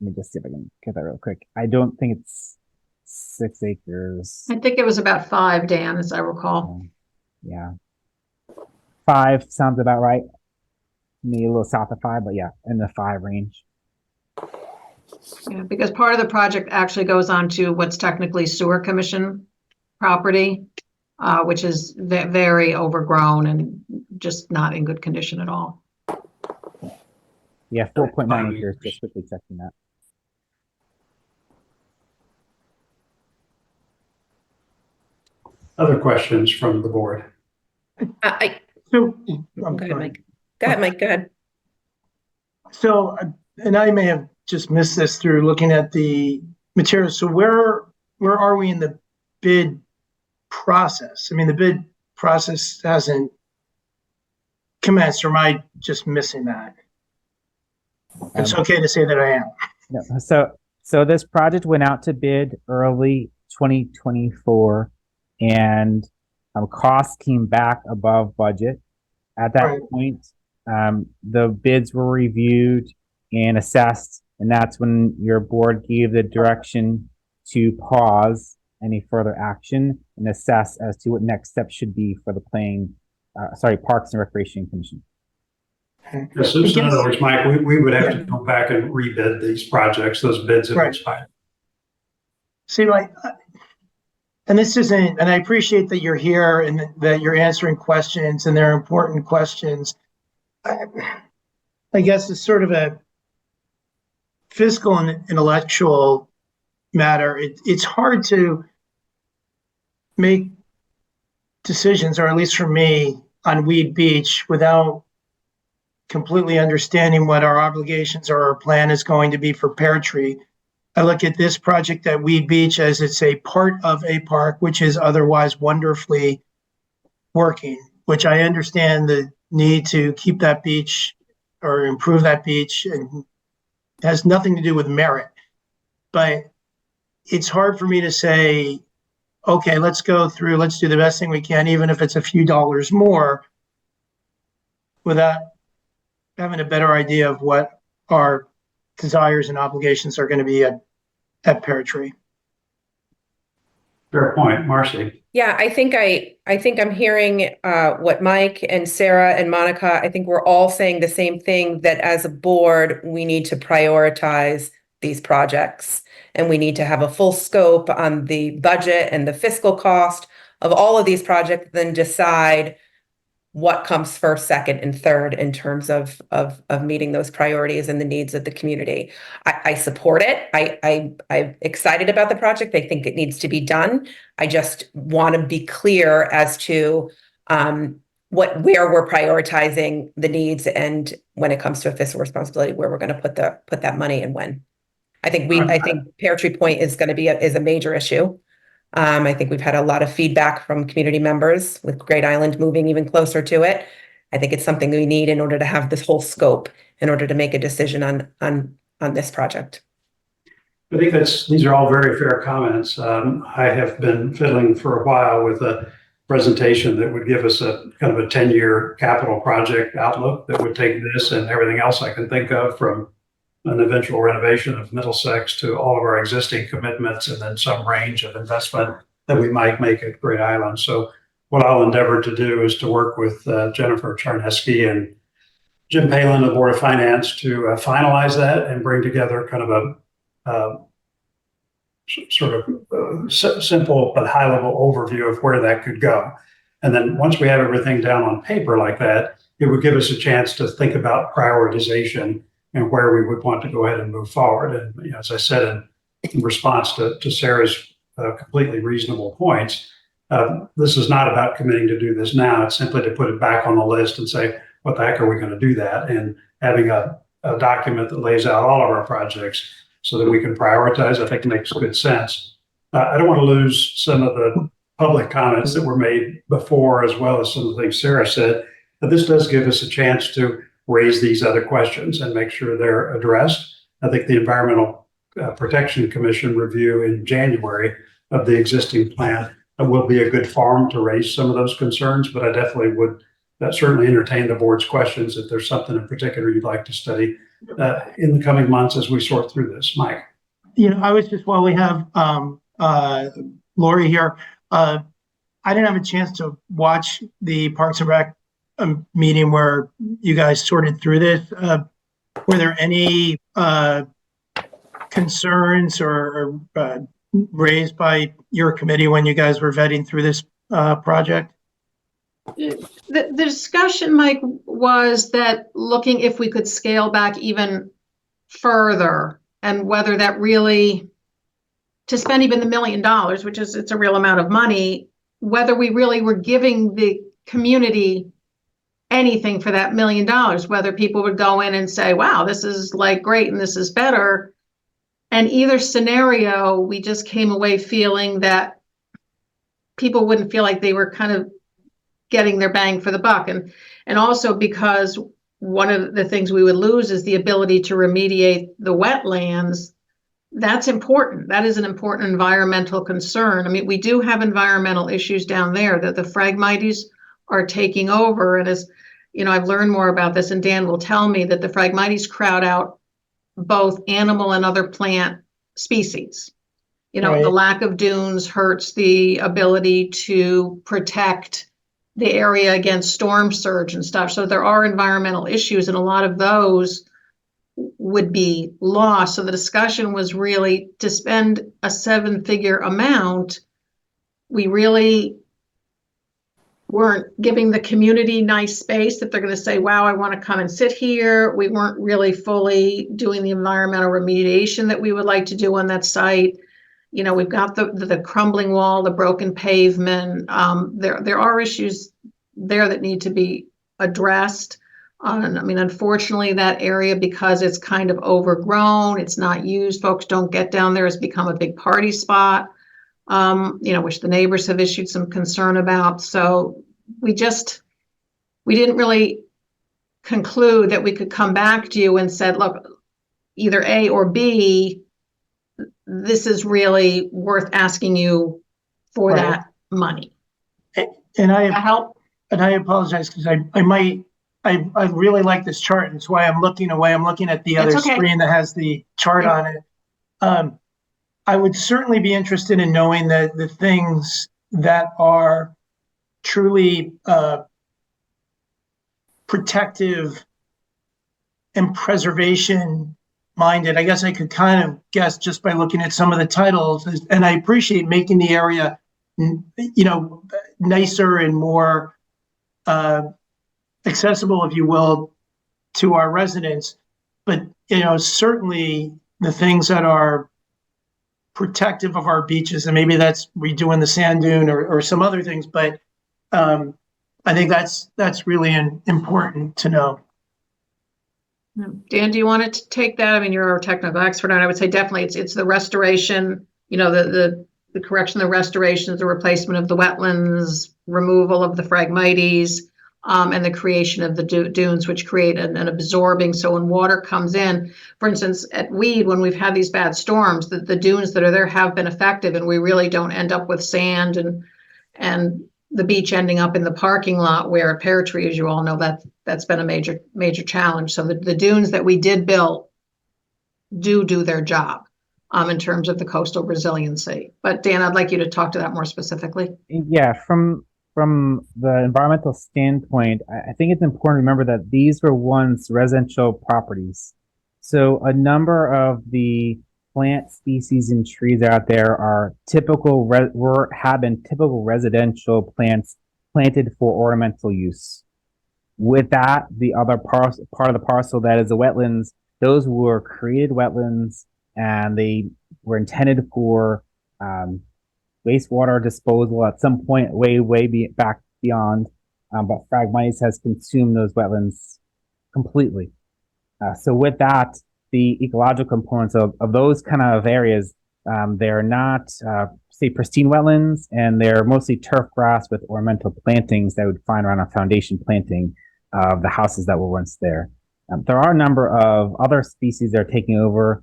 me just see if I can get that real quick. I don't think it's 6 acres. I think it was about 5, Dan, as I recall. Yeah. 5 sounds about right. Maybe a little south of 5, but yeah, in the 5 range. Yeah, because part of the project actually goes on to what's technically sewer commission property, which is very overgrown and just not in good condition at all. Yeah, 4.9 acres, just quickly checking that. Other questions from the board? So, Go ahead, Mike. Go ahead. So, and I may have just missed this through looking at the materials. So where are we in the bid process? I mean, the bid process hasn't commenced, or am I just missing that? It's okay to say that I am. No, so this project went out to bid early 2024, and costs came back above budget. At that point, the bids were reviewed and assessed, and that's when your board gave the direction to pause any further action and assess as to what next steps should be for the Parks and Recreation Commission. Yes, so in other words, Mike, we would have to go back and rebid these projects. Those bids have expired. See, and this isn't, and I appreciate that you're here and that you're answering questions, and they're important questions. I guess it's sort of a fiscal and intellectual matter. It's hard to make decisions, or at least for me, on Weed Beach without completely understanding what our obligations or our plan is going to be for Pear Tree. I look at this project at Weed Beach as it's a part of a park which is otherwise wonderfully working, which I understand the need to keep that beach or improve that beach, and has nothing to do with merit. But it's hard for me to say, okay, let's go through, let's do the best thing we can, even if it's a few dollars more, without having a better idea of what our desires and obligations are going to be at Pear Tree. Fair point, Marcy. Yeah, I think I'm hearing what Mike and Sarah and Monica, I think we're all saying the same thing, that as a board, we need to prioritize these projects, and we need to have a full scope on the budget and the fiscal cost of all of these projects, then decide what comes first, second, and third in terms of meeting those priorities and the needs of the community. I support it. I'm excited about the project. I think it needs to be done. I just want to be clear as to where we're prioritizing the needs, and when it comes to a fiscal responsibility, where we're going to put that money and when. I think Pear Tree Point is going to be a major issue. I think we've had a lot of feedback from community members with Great Island moving even closer to it. I think it's something we need in order to have this whole scope, in order to make a decision on this project. I think these are all very fair comments. I have been fiddling for a while with a presentation that would give us a kind of a 10-year capital project outlook that would take this and everything else I can think of, from an eventual renovation of Middlesex to all of our existing commitments, and then some range of investment that we might make at Great Island. So what I'll endeavor to do is to work with Jennifer Charneski and Jim Palin, the Board of Finance, to finalize that and bring together kind of a simple but high-level overview of where that could go. And then once we have everything down on paper like that, it would give us a chance to think about prioritization and where we would want to go ahead and move forward. And as I said in response to Sarah's completely reasonable points, this is not about committing to do this now. It's simply to put it back on the list and say, what the heck are we going to do that? And having a document that lays out all of our projects so that we can prioritize, I think makes good sense. I don't want to lose some of the public comments that were made before, as well as some of the things Sarah said, but this does give us a chance to raise these other questions and make sure they're addressed. I think the Environmental Protection Commission review in January of the existing plan will be a good forum to raise some of those concerns, but I definitely would certainly entertain the board's questions if there's something in particular you'd like to study in the coming months as we sort through this. Mike. I was just, while we have Lori here, I didn't have a chance to watch the Parks and Rec meeting where you guys sorted through this. Were there any concerns or raised by your committee when you guys were vetting through this project? The discussion, Mike, was that looking if we could scale back even further, and whether that really, to spend even the $1 million, which is, it's a real amount of money, whether we really were giving the community anything for that $1 million, whether people would go in and say, wow, this is like great and this is better. And either scenario, we just came away feeling that people wouldn't feel like they were kind of getting their bang for the buck. And also because one of the things we would lose is the ability to remediate the wetlands. That's important. That is an important environmental concern. I mean, we do have environmental issues down there that the fragmites are taking over. And as you know, I've learned more about this, and Dan will tell me that the fragmites crowd out both animal and other plant species. Right. The lack of dunes hurts the ability to protect the area against storm surge and stuff. So there are environmental issues, and a lot of those would be lost. So the discussion was really to spend a 7-figure amount. We really weren't giving the community nice space that they're going to say, wow, I want to come and sit here. We weren't really fully doing the environmental remediation that we would like to do on that site. We've got the crumbling wall, the broken pavement. There are issues there that need to be addressed. Unfortunately, that area, because it's kind of overgrown, it's not used, folks don't get down there, has become a big party spot, which the neighbors have issued some concern about. So we didn't really conclude that we could come back to you and said, look, either A or B, this is really worth asking you for Right. that money. And I Help. And I apologize because I really like this chart, and that's why I'm looking away. I'm looking at the other That's okay. screen that has the chart on it. I would certainly be interested in knowing the things that are truly protective and preservation minded. I guess I could kind of guess just by looking at some of the titles, and I appreciate making the area, nicer and more accessible, if you will, to our residents. But, certainly the things that are protective of our beaches, and maybe that's redoing the sand dune or some other things, but I think that's really important to know. Dan, do you want to take that? I mean, you're our technical expert, and I would say definitely it's the restoration, the correction, the restoration, the replacement of the wetlands, removal of the fragmites, and the creation of the dunes, which create an absorbing. So when water comes in, for instance, at Weed, when we've had these bad storms, the dunes that are there have been effective, and we really don't end up with sand and the beach ending up in the parking lot, where at Pear Tree, as you all know, that's been a major challenge. So the dunes that we did build do their job in terms of the coastal resiliency. But Dan, I'd like you to talk to that more specifically. Yeah, from the environmental standpoint, I think it's important to remember that these were once residential properties. So a number of the plant species and trees out there are have been typical residential plants planted for ornamental use. With that, the other part of the parcel that is the wetlands, those were created wetlands, and they were intended for wastewater disposal at some point back beyond, but fragmites has consumed those wetlands completely. So with that, the ecological components of those kind of areas, they're not, say, pristine wetlands, and they're mostly turf grass with ornamental plantings that would find around a foundation planting of the houses that were once there. There are a number of other species that are taking over,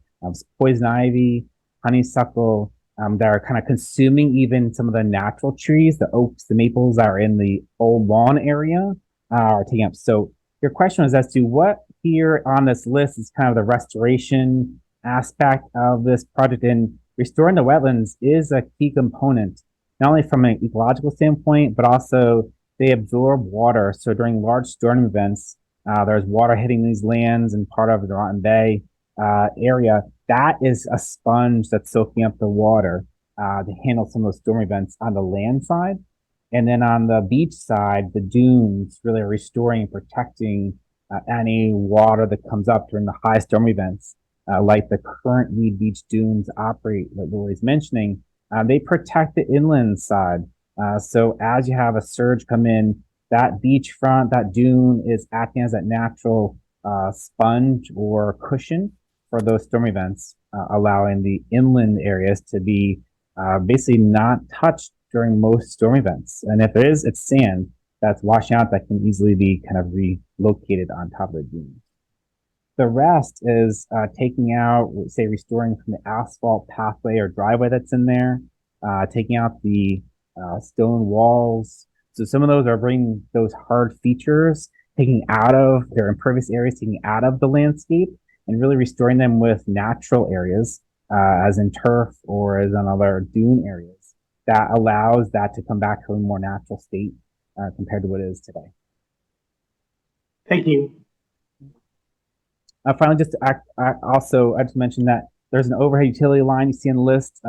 poison ivy, honeysuckle, that are kind of consuming even some of the natural trees, the oaks, the maples that are in the old lawn area are taking up. So your question was as to what here on this list is kind of the restoration aspect of this project, and restoring the wetlands is a key component, not only from an ecological standpoint, but also they absorb water. So during large storm events, there's water hitting these lands and part of the Rotten Bay area. That is a sponge that's soaking up the water to handle some of those storm events on the land side. And then on the beach side, the dunes really are restoring and protecting any water that comes up during the high storm events, like the current Weed Beach dunes operate, that Lori's mentioning. They protect the inland side. So as you have a surge come in, that beachfront, that dune is acting as that natural sponge or cushion for those storm events, allowing the inland areas to be basically not touched during most storm events. And if there is, it's sand that's washing out that can easily be kind of relocated on top of the dunes. The rest is taking out, say, restoring from the asphalt pathway or driveway that's in there, taking out the stone walls. So some of those are bringing those hard features, taking out of their impervious areas, taking out of the landscape, and really restoring them with natural areas, as in turf or as in other dune areas. That allows that to come back to a more natural state compared to what it is today. Thank you. Finally, just I just mentioned that there's an overhead utility line you see on the list,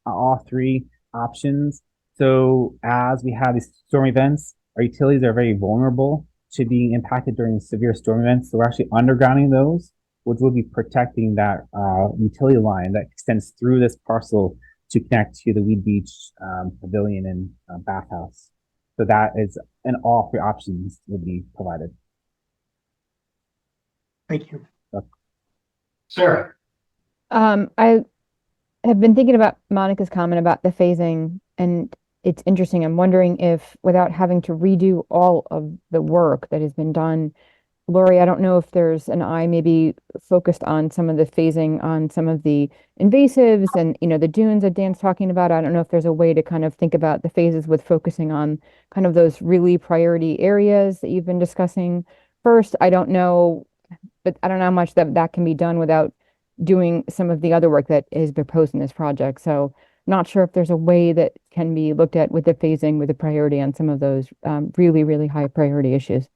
all three options. So as we have these storm events, our utilities are very vulnerable to being impacted during severe storm events. So we're actually undergrounding those, which will be protecting that utility line that extends through this parcel to connect to the Weed Beach pavilion and bathhouse. So that is, and all three options will be provided. Thank you. Sarah. I have been thinking about Monica's comment about the phasing, and it's interesting. I'm wondering if, without having to redo all of the work that has been done, Lori, I don't know if there's an eye maybe focused on some of the phasing on some of the invasives and, the dunes that Dan's talking about. I don't know if there's a way to kind of think about the phases with focusing on kind of those really priority areas that you've been discussing first. I don't know, but I don't know how much that can be done without doing some of the other work that is proposed in this project. So not sure if there's a way that can be looked at with the phasing, with the priority on some of those really, really high priority issues.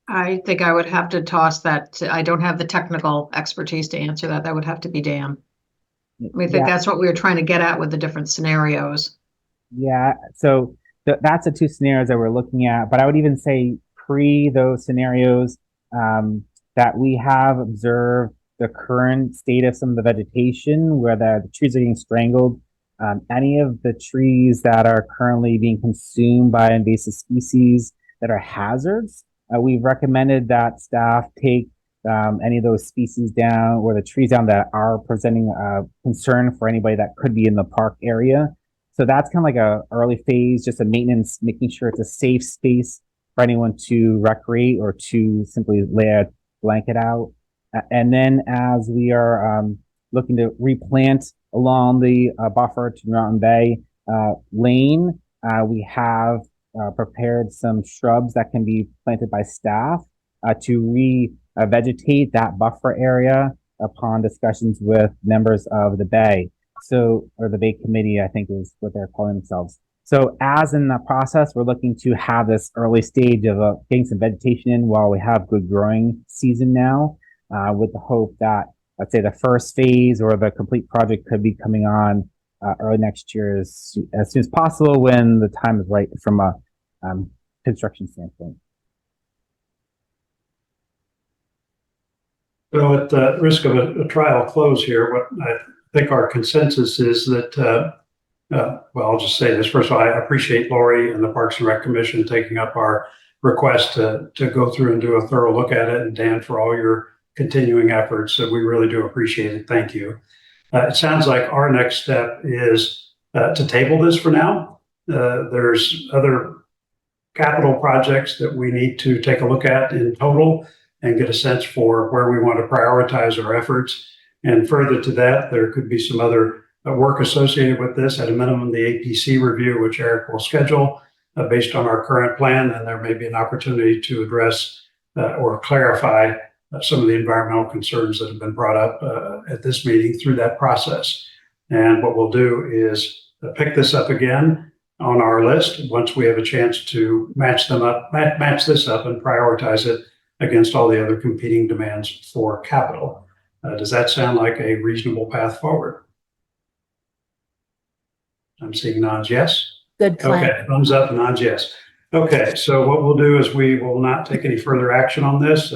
I think I would have to toss that. I don't have the technical expertise to answer that. That would have to be Dan. I think that's what we were trying to get at with the different scenarios. Yeah, so that's the two scenarios that we're looking at. But I would even say pre those scenarios that we have observed the current state of some of the vegetation where the trees are getting strangled. Any of the trees that are currently being consumed by invasive species that are hazards, we've recommended that staff take any of those species down or the trees down that are presenting concern for anybody that could be in the park area. So that's kind of like a early phase, just a maintenance, making sure it's a safe space for anyone to recreate or to simply lay a blanket out. And then as we are looking to replant along the buffer to Mountain Bay lane, we have prepared some shrubs that can be planted by staff to re-vegetate that buffer area upon discussions with members of the Bay. So, or the Bay Committee, I think is what they're calling themselves. So as in that process, we're looking to have this early stage of getting some vegetation in while we have good growing season now, with the hope that, let's say, the first phase or the complete project could be coming on early next year as soon as possible when the time is right from a construction standpoint. So at the risk of a trial close here, what I think our consensus is that, well, I'll just say this. First of all, I appreciate Lori and the Parks and Rec Commission taking up our request to go through and do a thorough look at it, and Dan, for all your continuing efforts. So we really do appreciate it. Thank you. It sounds like our next step is to table this for now. There's other capital projects that we need to take a look at in total and get a sense for where we want to prioritize our efforts. And further to that, there could be some other work associated with this, at a minimum, the APC review, which Eric will schedule based on our current plan. And there may be an opportunity to address or clarify some of the environmental concerns that have been brought up at this meeting through that process. And what we'll do is pick this up again on our list once we have a chance to match this up and prioritize it against all the other competing demands for capital. Does that sound like a reasonable path forward? I'm seeing nods yes. Good plan. Okay, thumbs up, nods yes. Okay, so what we'll do is we will not take any further action on this.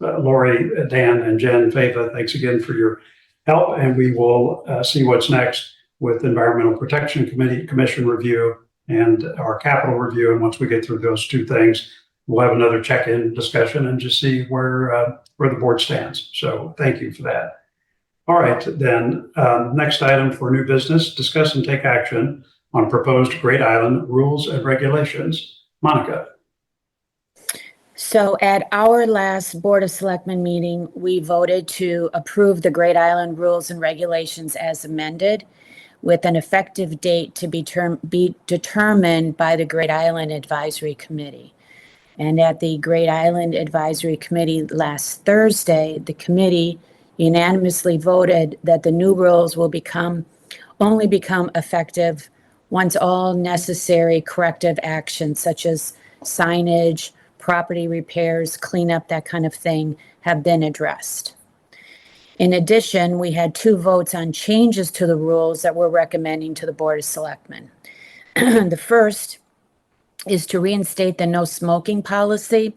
Lori, Dan, and Jen, Fava, thanks again for your help, and we will see what's next with Environmental Protection Commission review and our capital review. And once we get through those two things, we'll have another check-in discussion and just see where the board stands. So thank you for that. All right, then, next item for new business, discuss and take action on proposed Great Island rules and regulations. Monica. So at our last Board of Selectmen meeting, we voted to approve the Great Island rules and regulations as amended, with an effective date to be determined by the Great Island Advisory Committee. And at the Great Island Advisory Committee last Thursday, the committee unanimously voted that the new rules will only become effective once all necessary corrective actions such as signage, property repairs, cleanup, that kind of thing, have been addressed. In addition, we had 2 votes on changes to the rules that we're recommending to the Board of Selectmen. The first is to reinstate the no smoking policy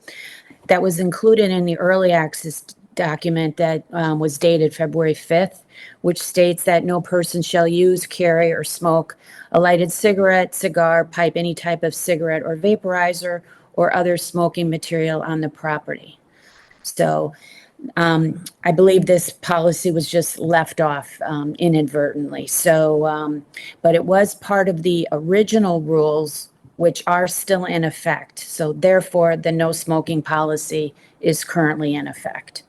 that was included in the early access document that was dated February 5th, which states that no person shall use, carry, or smoke a lighted cigarette, cigar, pipe, any type of cigarette or vaporizer or other smoking material on the property. So I believe this policy was just left off inadvertently. So, but it was part of the original rules, which are still in effect. So therefore, the no smoking policy is currently in effect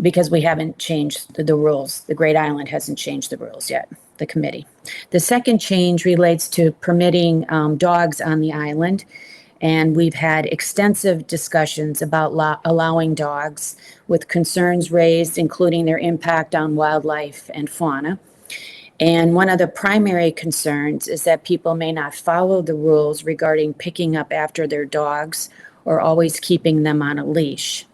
because we haven't changed the rules. The Great Island hasn't changed the rules yet, the committee. The second change relates to permitting dogs on the island. And we've had extensive discussions about allowing dogs, with concerns raised, including their impact on wildlife and fauna. And one of the primary concerns is that people may not follow the rules regarding picking up after their dogs or always keeping them on a leash.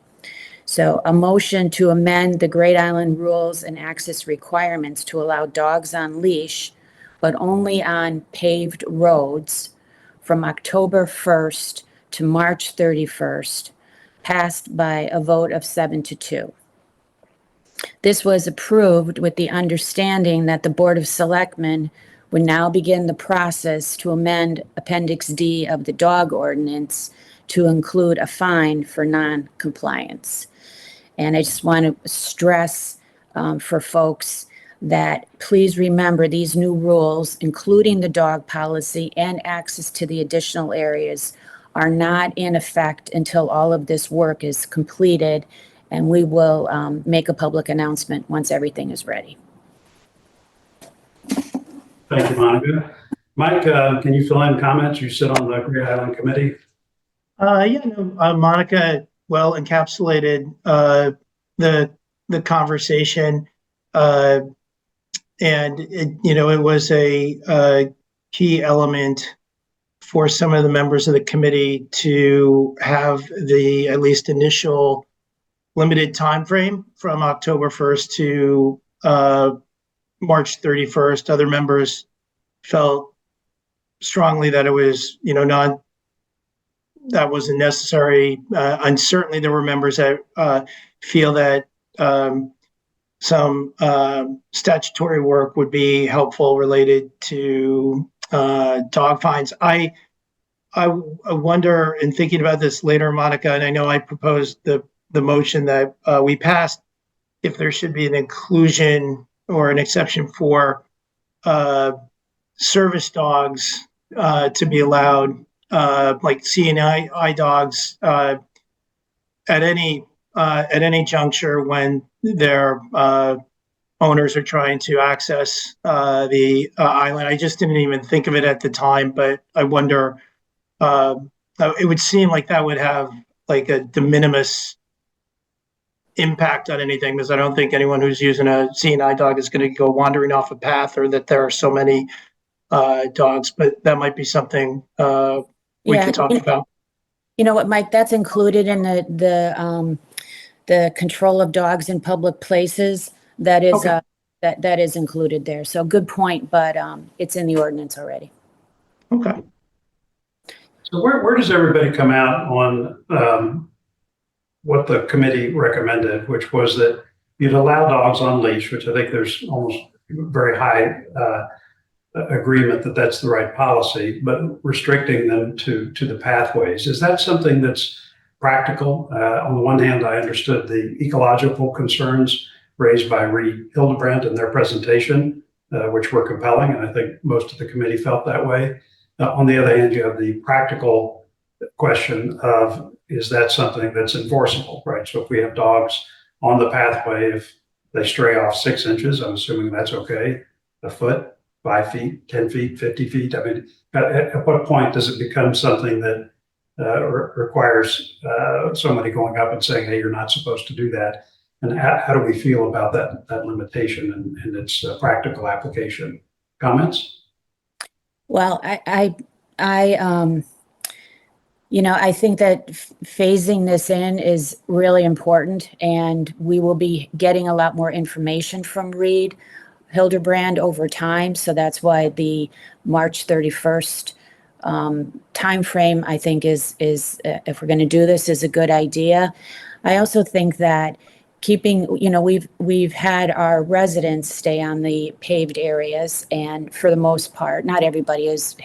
So a motion to amend the Great Island rules and access requirements to allow dogs on leash, but only on paved roads, from October 1st to March 31st, passed by a vote of 7-2. This was approved with the understanding that the Board of Selectmen would now begin the process to amend Appendix D of the dog ordinance to include a fine for non-compliance. And I just want to stress for folks that please remember these new rules, including the dog policy and access to the additional areas, are not in effect until all of this work is completed, and we will make a public announcement once everything is ready. Thank you, Monica. Mike, can you fill in comments? You sit on the Great Island Committee. Monica well encapsulated the the conversation. And it was a key element for some of the members of the committee to have the at least initial limited time frame from October 1st to March 31st. Other members felt strongly that it was, that wasn't necessary. And certainly there were members that feel that some statutory work would be helpful related to dog fines. I wonder, in thinking about this later, Monica, and I know I proposed the motion that we passed, if there should be an inclusion or an exception for service dogs to be allowed, like CNI dogs, at any juncture when their owners are trying to access the island. I just didn't even think of it at the time, but I wonder. It would seem like that would have like a de minimis impact on anything, because I don't think anyone who's using a CNI dog is going to go wandering off a path, or that there are so many dogs. But that might be something we can talk about. You know what, Mike? That's included in the control of dogs in public places. That is Okay. that is included there. So good point, but it's in the ordinance already. Okay. So where does everybody come out on what the committee recommended, which was that you'd allow dogs on leash, which I think there's almost very high agreement that that's the right policy, but restricting them to the pathways. Is that something that's practical? On the one hand, I understood the ecological concerns raised by Reed Hildebrandt in their presentation, which were compelling, and I think most of the committee felt that way. On the other hand, you have the practical question of, is that something that's enforceable, right? So if we have dogs on the pathway, if they stray off 6 inches, I'm assuming that's okay. A foot, 5 feet, 10 feet, 50 feet. I mean, at what point does it become something that requires somebody going up and saying, hey, you're not supposed to do that? And how do we feel about that limitation and its practical application? Comments? Well, I think that phasing this in is really important, and we will be getting a lot more information from Reed Hildebrandt over time. So that's why the March 31st timeframe, I think, is if we're going to do this, is a good idea. I also think that keeping, we've had our residents stay on the paved areas, and for the most part, not everybody has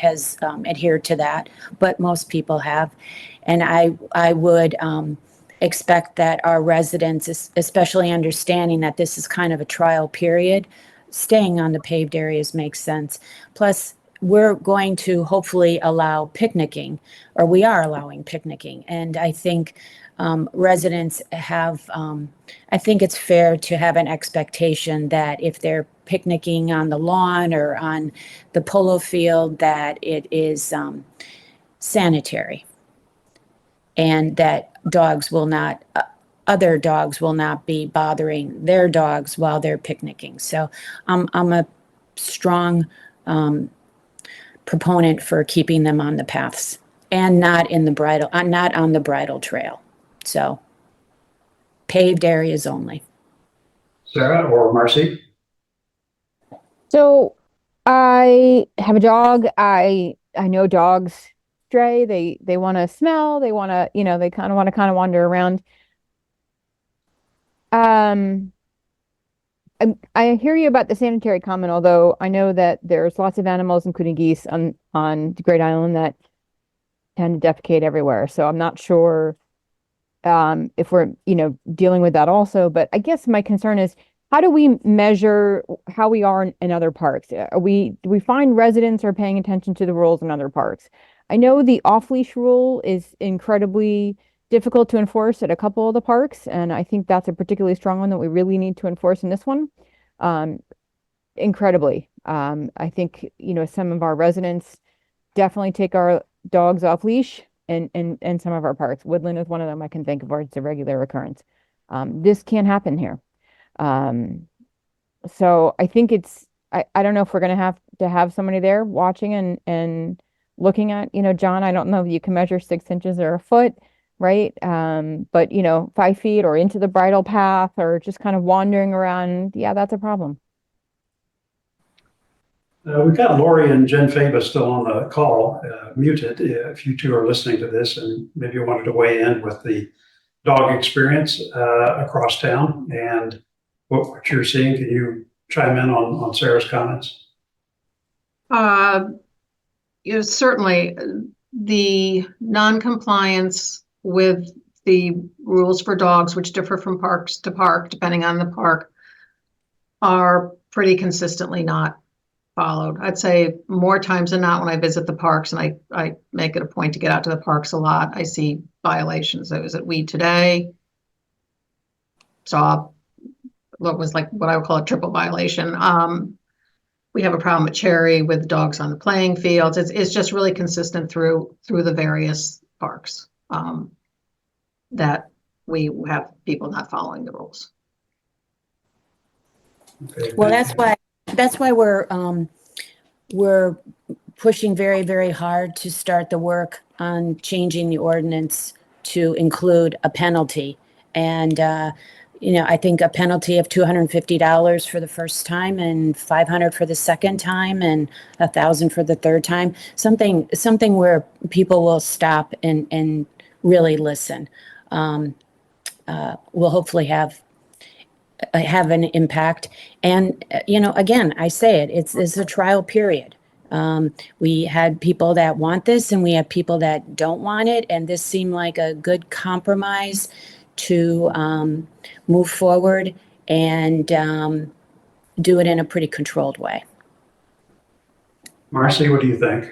adhered to that, but most people have. And I would expect that our residents, especially understanding that this is kind of a trial period, staying on the paved areas makes sense. Plus, we're going to hopefully allow picnicking, or we are allowing picnicking. And I think residents have, I think it's fair to have an expectation that if they're picnicking on the lawn or on the polo field, that it is sanitary, and that other dogs will not be bothering their dogs while they're picnicking. So I'm a strong proponent for keeping them on the paths and not on the bridle trail. So paved areas only. Sarah or Marcy? So I have a dog. I know dogs stray. They want to smell. They want to, they kind of want to wander around. I hear you about the sanitary comment, although I know that there's lots of animals, including geese, on the Great Island that tend to defecate everywhere. So I'm not sure if we're, dealing with that also. But I guess my concern is, how do we measure how we are in other parks? Do we find residents are paying attention to the rules in other parks? I know the off-leash rule is incredibly difficult to enforce at a couple of the parks, and I think that's a particularly strong one that we really need to enforce in this one. Incredibly. I think, some of our residents definitely take our dogs off leash in some of our parks. Woodland is one of them I can think of where it's a regular occurrence. This can't happen here. So I think I don't know if we're going to have somebody there watching and looking at, John, I don't know if you can measure 6 inches or a foot, right? But 5 feet or into the bridle path or just kind of wandering around. Yeah, that's a problem. We've got Lori and Jen Faba still on the call, muted. If you two are listening to this and maybe you wanted to weigh in with the dog experience across town and what you're seeing, can you chime in on Sarah's comments? Certainly the non-compliance with the rules for dogs, which differ from parks to park, depending on the park, are pretty consistently not followed. I'd say more times than not when I visit the parks, and I make it a point to get out to the parks a lot, I see violations. I was at Weed today, saw what was like what I would call a triple violation. We have a problem at Cherry with dogs on the playing fields. It's just really consistent through the various parks that we have people not following the rules. Okay, Well, that's why we're pushing very, very hard to start the work on changing the ordinance to include a penalty. And I think a penalty of $250 for the first time and $500 for the second time and $1,000 for the third time. Something where people will stop and really listen. Will hopefully have an impact. And again, I say it's a trial period. We had people that want this and we have people that don't want it, and this seemed like a good compromise to move forward and do it in a pretty controlled way. Marcy, what do you think?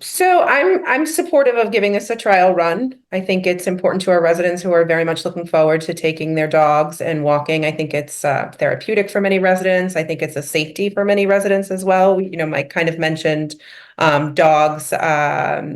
So I'm supportive of giving this a trial run. I think it's important to our residents who are very much looking forward to taking their dogs and walking. I think it's therapeutic for many residents. I think it's a safety for many residents as well. Mike kind of mentioned dogs,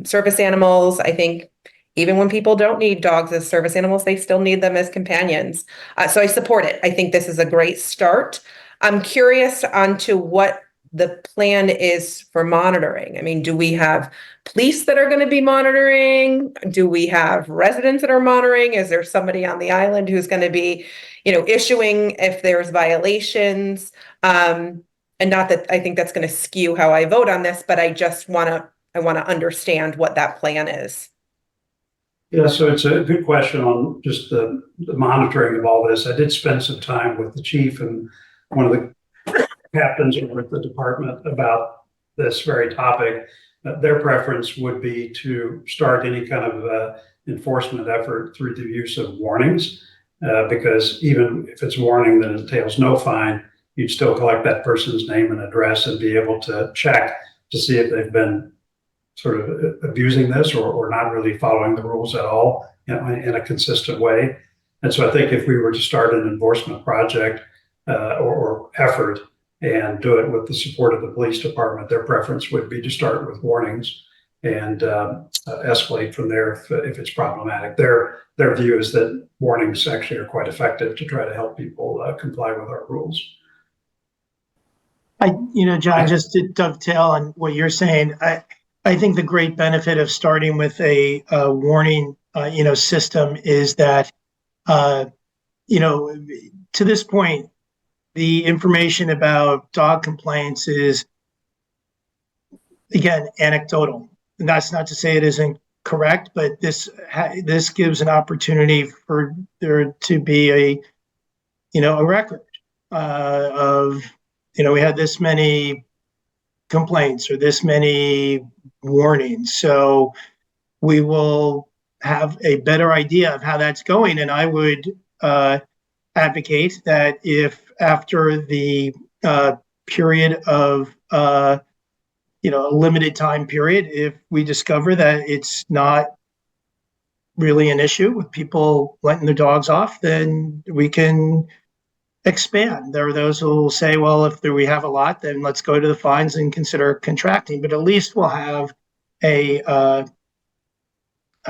service animals. I think even when people don't need dogs as service animals, they still need them as companions. So I support it. I think this is a great start. I'm curious onto what the plan is for monitoring. I mean, do we have police that are going to be monitoring? Do we have residents that are monitoring? Is there somebody on the island who's going to be, issuing if there's violations? And not that I think that's going to skew how I vote on this, but I want to understand what that plan is. Yeah, so it's a good question on just the monitoring of all this. I did spend some time with the chief and one of the captains over at the department about this very topic. Their preference would be to start any kind of enforcement effort through the use of warnings, because even if it's warning that entails no fine, you'd still collect that person's name and address and be able to check to see if they've been sort of abusing this or not really following the rules at all, in a consistent way. And so I think if we were to start an enforcement project or effort and do it with the support of the police department, their preference would be to start with warnings and escalate from there if it's problematic. Their view is that warnings actually are quite effective to try to help people comply with our rules. John, just to dovetail on what you're saying, I think the great benefit of starting with a warning, system is that, to this point, the information about dog complaints is, again, anecdotal. And that's not to say it isn't correct, but this gives an opportunity for there to be a record of, we had this many complaints or this many warnings. So we will have a better idea of how that's going. And I would advocate that if after the period of a limited time period, if we discover that it's not really an issue with people letting their dogs off, then we can expand. There are those who will say, well, if we have a lot, then let's go to the fines and consider contracting. But at least we'll have a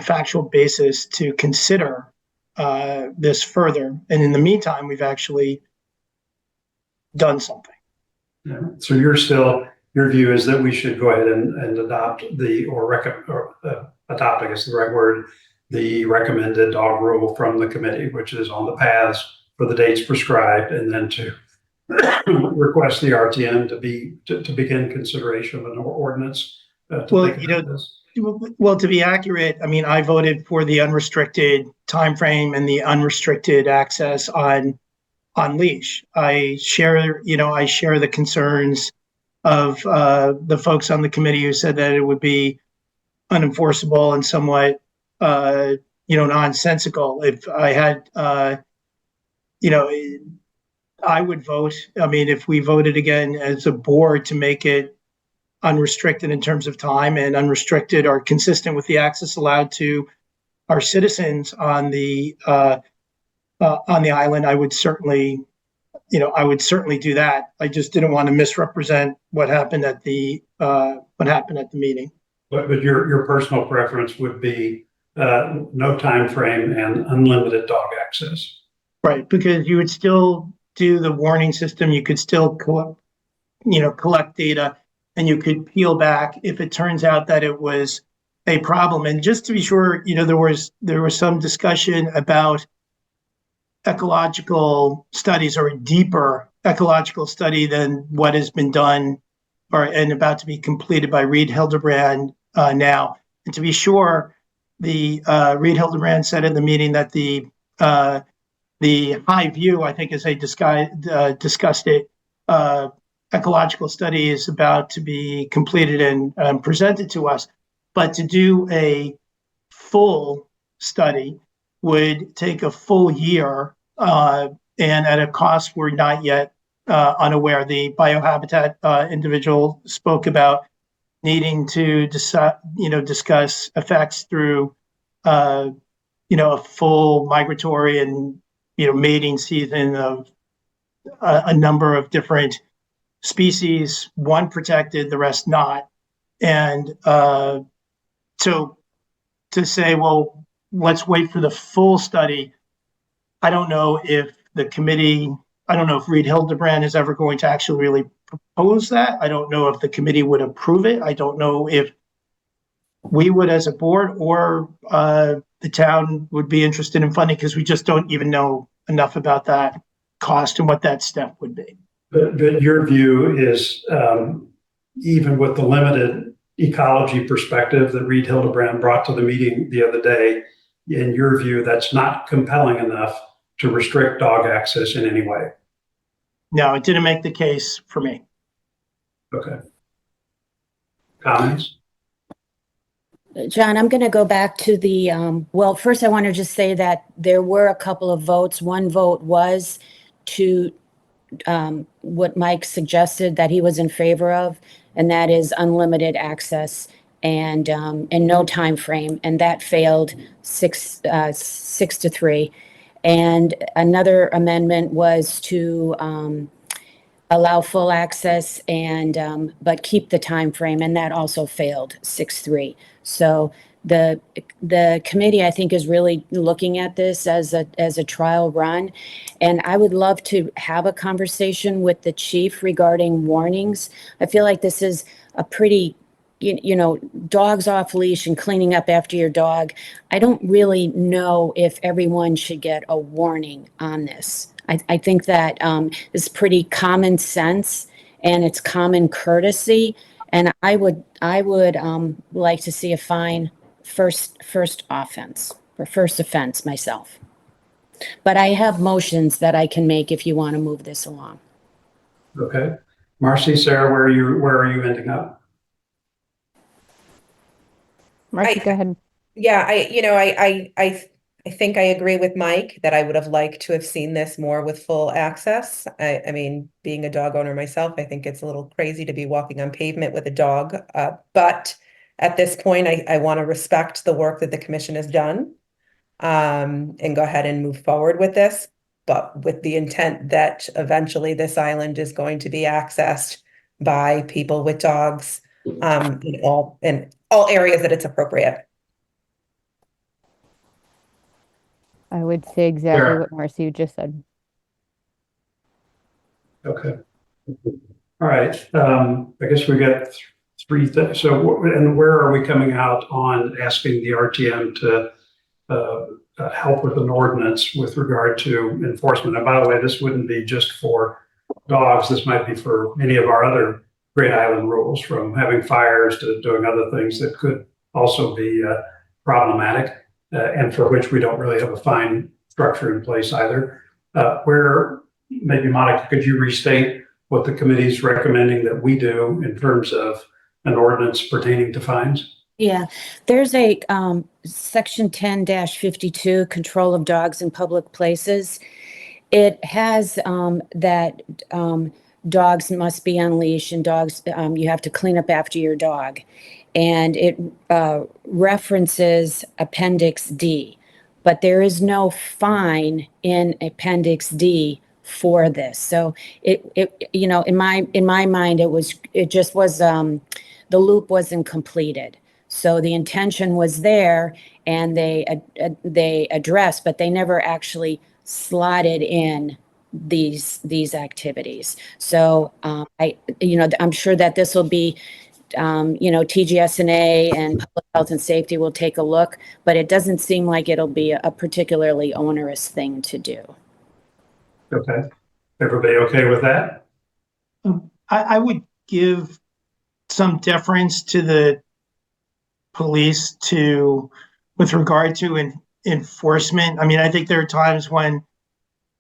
factual basis to consider this further. And in the meantime, we've actually done something. Yeah. So your view is that we should go ahead and adopt adopt, I guess the right word, the recommended dog rule from the committee, which is on the paths for the dates prescribed, and then to request the RTM to begin consideration of an ordinance. Well, to be accurate, I mean, I voted for the unrestricted timeframe and the unrestricted access on leash. I share the concerns of the folks on the committee who said that it would be unenforceable and somewhat, nonsensical. If I had, I would vote. I mean, if we voted again as a board to make it unrestricted in terms of time and unrestricted or consistent with the access allowed to our citizens on the island, I would certainly do that. I just didn't want to misrepresent what happened at the meeting. But your personal preference would be no time frame and unlimited dog access. Right, because you would still do the warning system. You could still collect data, and you could peel back if it turns out that it was a problem. And just to be sure, there was some discussion about ecological studies, or a deeper ecological study than what has been done and about to be completed by Reed Hildebrand now. And to be sure, the Reed Hildebrand said in the meeting that the high view, I think as they discussed it, ecological study is about to be completed and presented to us. But to do a full study would take a full year, and at a cost we're not yet unaware. The biohabitat individual spoke about needing to discuss effects through a full migratory and mating season of a number of different species, one protected, the rest not. And so to say, well, let's wait for the full study, I don't know if Reed Hildebrand is ever going to actually really propose that. I don't know if the committee would approve it. I don't know if we would as a board, or the town would be interested in funding, because we just don't even know enough about that cost and what that step would be. But your view is, even with the limited ecology perspective that Reed Hildebrand brought to the meeting the other day, in your view, that's not compelling enough to restrict dog access in any way? No, it didn't make the case for me. Okay. Comments? John, I'm going to go back to the, well, first I want to just say that there were a couple of votes. One vote was to what Mike suggested that he was in favor of, and that is unlimited access and no time frame, and that failed 6-3. And another amendment was to allow full access and but keep the time frame, and that also failed 6-3. So the committee, I think, is really looking at this as a trial run, and I would love to have a conversation with the chief regarding warnings. I feel like this is a pretty, dogs off leash and cleaning up after your dog. I don't really know if everyone should get a warning on this. I think that is pretty common sense, and it's common courtesy. And I would like to see a fine first offense or first offense myself. But I have motions that I can make if you want to move this along. Okay. Marcy, Sarah, where are you ending up? Marcy, go ahead. Yeah, I think I agree with Mike that I would have liked to have seen this more with full access. I mean, being a dog owner myself, I think it's a little crazy to be walking on pavement with a dog. But at this point, I want to respect the work that the commission has done, and go ahead and move forward with this, but with the intent that eventually this island is going to be accessed by people with dogs, in all areas that it's appropriate. I would say exactly Sure. what Marcy just said. Okay. All right. I guess we got three things. So, and where are we coming out on asking the RTM to help with an ordinance with regard to enforcement? And by the way, this wouldn't be just for dogs. This might be for many of our other Great Island rules, from having fires to doing other things that could also be problematic, and for which we don't really have a fine structure in place either. Where, maybe Monica, could you restate what the committee is recommending that we do in terms of an ordinance pertaining to fines? Yeah, there's a section 10-52, control of dogs in public places. It has that dogs must be unleashed, and dogs, you have to clean up after your dog. And it references Appendix D, but there is no fine in Appendix D for this. So it you know, in my mind, it just was the loop wasn't completed. So the intention was there, and they addressed, but they never actually slotted in these activities. So I'm sure that this will be, TGSNA and Public Health and Safety will take a look, but it doesn't seem like it'll be a particularly onerous thing to do. Okay. Everybody okay with that? I would give some deference to the police with regard to enforcement. I mean, I think there are times when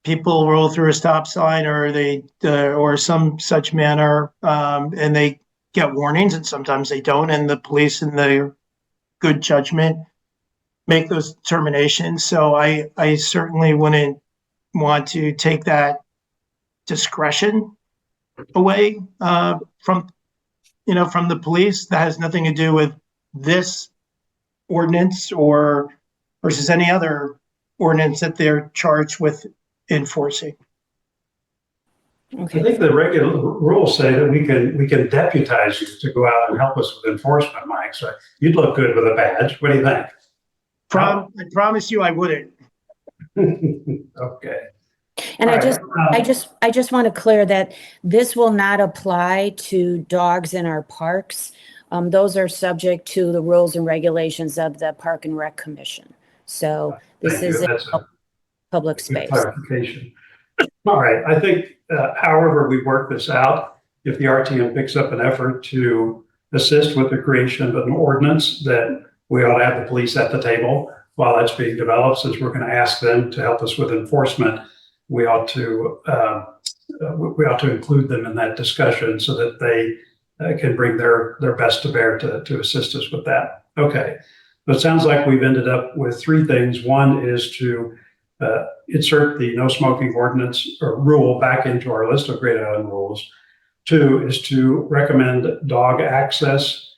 people roll through a stop sign or some such manner, and they get warnings, and sometimes they don't, and the police in their good judgment make those determinations. So I certainly wouldn't want to take that discretion away from the police. That has nothing to do with this ordinance or versus any other ordinance that they're charged with enforcing. Okay. I think the regular rules say that we can deputize you to go out and help us with enforcement, Mike. So you'd look good with a badge. What do you think? I promise you I wouldn't. Okay. And I just want to clear that this will not apply to dogs in our parks. Those are subject to the rules and regulations of the Park and Rec Commission. So this is a public space. Clarification. All right. I think, however we work this out, if the RTM picks up an effort to assist with the creation of an ordinance, that we ought to have the police at the table while that's being developed. Since we're going to ask them to help us with enforcement, we ought to include them in that discussion so that they can bring their best to bear to assist us with that. Okay. But it sounds like we've ended up with three things. One is to insert the no smoking ordinance or rule back into our list of Great Island rules. Two is to recommend dog access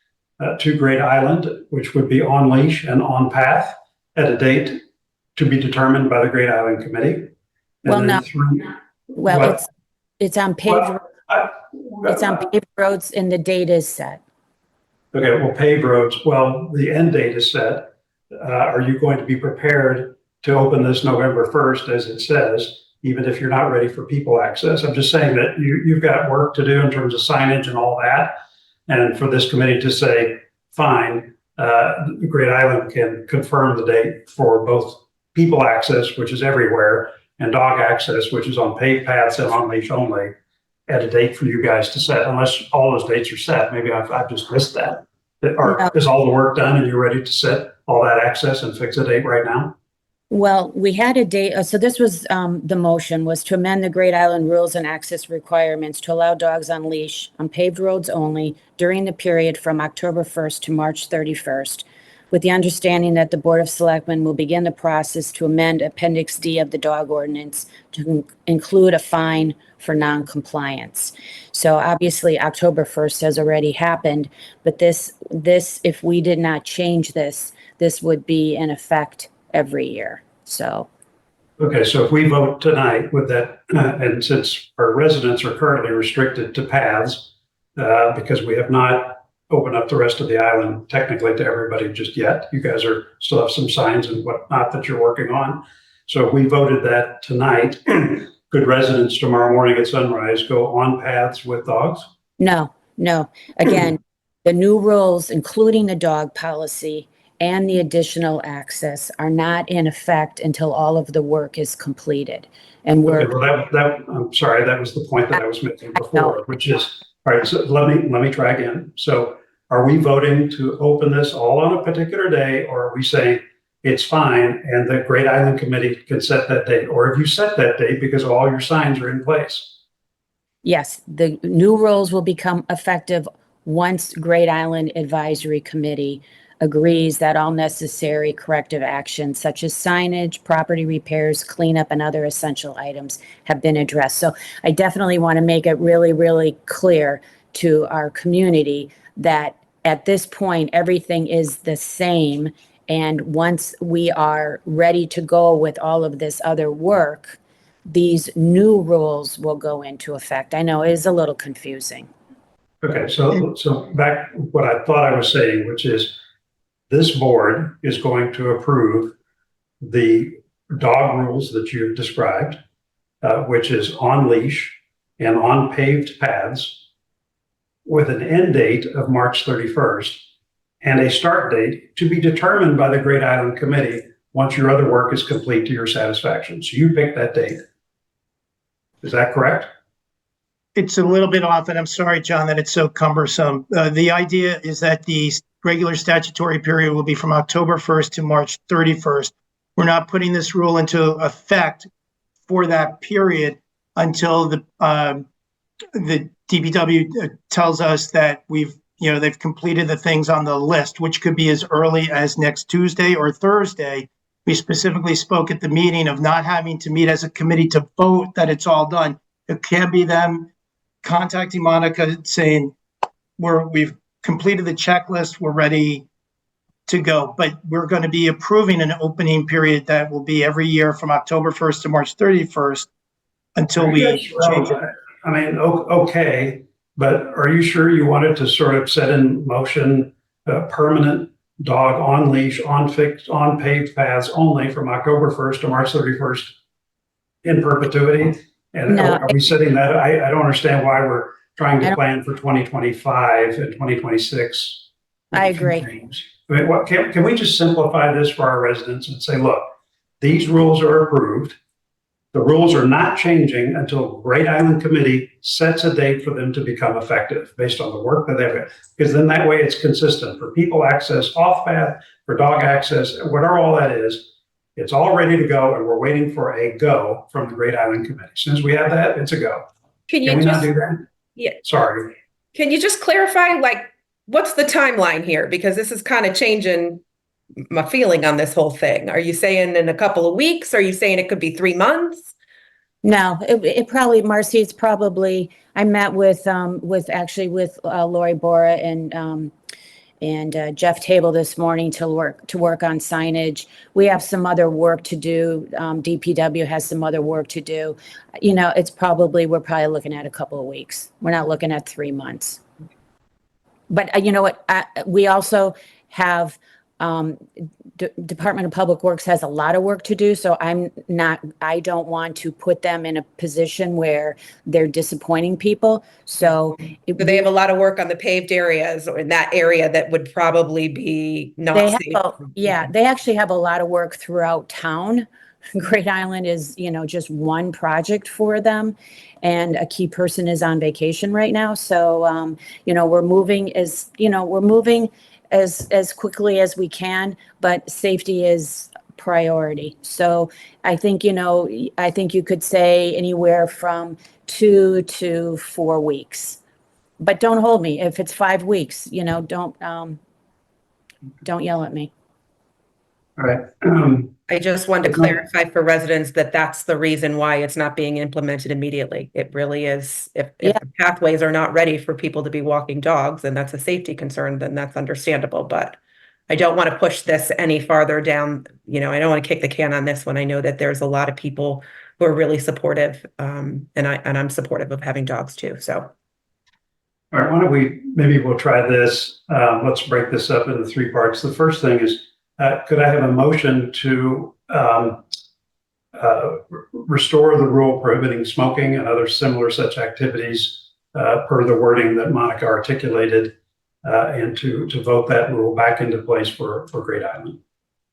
to Great Island, which would be on leash and on path at a date to be determined by the Great Island Committee. It's on paved. It's on paved roads, and the date is set. Okay, well, paved roads. Well, the end date is set. Are you going to be prepared to open this November 1st, as it says, even if you're not ready for people access? I'm just saying that you've got work to do in terms of signage and all that. And for this committee to say, fine, Great Island can confirm the date for both people access, which is everywhere, and dog access, which is on paved paths and on leash only, at a date for you guys to set, unless all those dates are set. Maybe I've just missed that. Is all the work done and you're ready to set all that access and fix a date right now? Well, we had a date. So this was the motion was to amend the Great Island rules and access requirements to allow dogs on leash on paved roads only during the period from October 1st to March 31st, with the understanding that the Board of Selectmen will begin the process to amend Appendix D of the dog ordinance to include a fine for non-compliance. So obviously October 1st has already happened, but this, if we did not change this would be in effect every year. So. Okay, so if we vote tonight with that, and since our residents are currently restricted to paths, because we have not opened up the rest of the island technically to everybody just yet, you guys still have some signs and whatnot that you're working on. So if we voted that tonight, could residents tomorrow morning at sunrise go on paths with dogs? No. Again, the new rules, including the dog policy and the additional access, are not in effect until all of the work is completed. And Okay, well, I'm sorry, that was the point that I was making before, which is, all right, so let me try again. So are we voting to open this all on a particular day, or are we saying it's fine and the Great Island Committee can set that date? Or have you set that date because all your signs are in place? Yes, the new rules will become effective once Great Island Advisory Committee agrees that all necessary corrective actions such as signage, property repairs, cleanup, and other essential items have been addressed. So I definitely want to make it really, really clear to our community that at this point, everything is the same. And once we are ready to go with all of this other work, these new rules will go into effect. I know it is a little confusing. Okay, so back what I thought I was saying, which is this board is going to approve the dog rules that you've described, which is on leash and on paved paths with an end date of March 31st and a start date to be determined by the Great Island Committee once your other work is complete to your satisfaction. So you pick that date. Is that correct? It's a little bit off, and I'm sorry, John, that it's so cumbersome. The idea is that the regular statutory period will be from October 1st to March 31st. We're not putting this rule into effect for that period until the DPW tells us that they've completed the things on the list, which could be as early as next Tuesday or Thursday. We specifically spoke at the meeting of not having to meet as a committee to vote that it's all done. It can be them contacting Monica saying, we've completed the checklist, we're ready to go. But we're going to be approving an opening period that will be every year from October 1st to March 31st until we change it. I mean, okay, but are you sure you wanted to sort of set in motion a permanent dog on leash, on paved paths only from October 1st to March 31st in perpetuity? And No. are we setting that? I don't understand why we're trying to plan for 2025 and 2026. I agree. I mean, can we just simplify this for our residents and say, look, these rules are approved. The rules are not changing until Great Island Committee sets a date for them to become effective based on the work that they've got. Because then that way it's consistent for people access off path, for dog access, whatever all that is. It's all ready to go, and we're waiting for a go from the Great Island Committee. As soon as we have that, it's a go. Can we not do that? Yeah. Sorry. Can you just clarify, like, what's the timeline here? Because this is kind of changing my feeling on this whole thing. Are you saying in a couple of weeks? Are you saying it could be 3 months? No, it probably, Marcy, it's probably, I met with Lori Bora and Jeff Table this morning to work on signage. We have some other work to do. DPW has some other work to do. We're probably looking at a couple of weeks. We're not looking at 3 months. But you know what? We also have Department of Public Works has a lot of work to do. So I don't want to put them in a position where they're disappointing people. So they have a lot of work on the paved areas or in that area that would probably be not safe. They actually have a lot of work throughout town. Great Island is, just one project for them. And a key person is on vacation right now. So, we're moving as quickly as we can, but safety is priority. So I think you could say anywhere from 2 to 4 weeks, but don't hold me. If it's 5 weeks, don't yell at me. All right. I just wanted to clarify for residents that that's the reason why it's not being implemented immediately. It really is. If the pathways are not ready for people to be walking dogs, and that's a safety concern, then that's understandable. But I don't want to push this any farther down. I don't want to kick the can on this one. I know that there's a lot of people who are really supportive, and I'm supportive of having dogs too. So. All right, maybe we'll try this. Let's break this up into 3 parts. The first thing is, could I have a motion to restore the rule prohibiting smoking and other similar such activities per the wording that Monica articulated, and to vote that rule back into place for Great Island.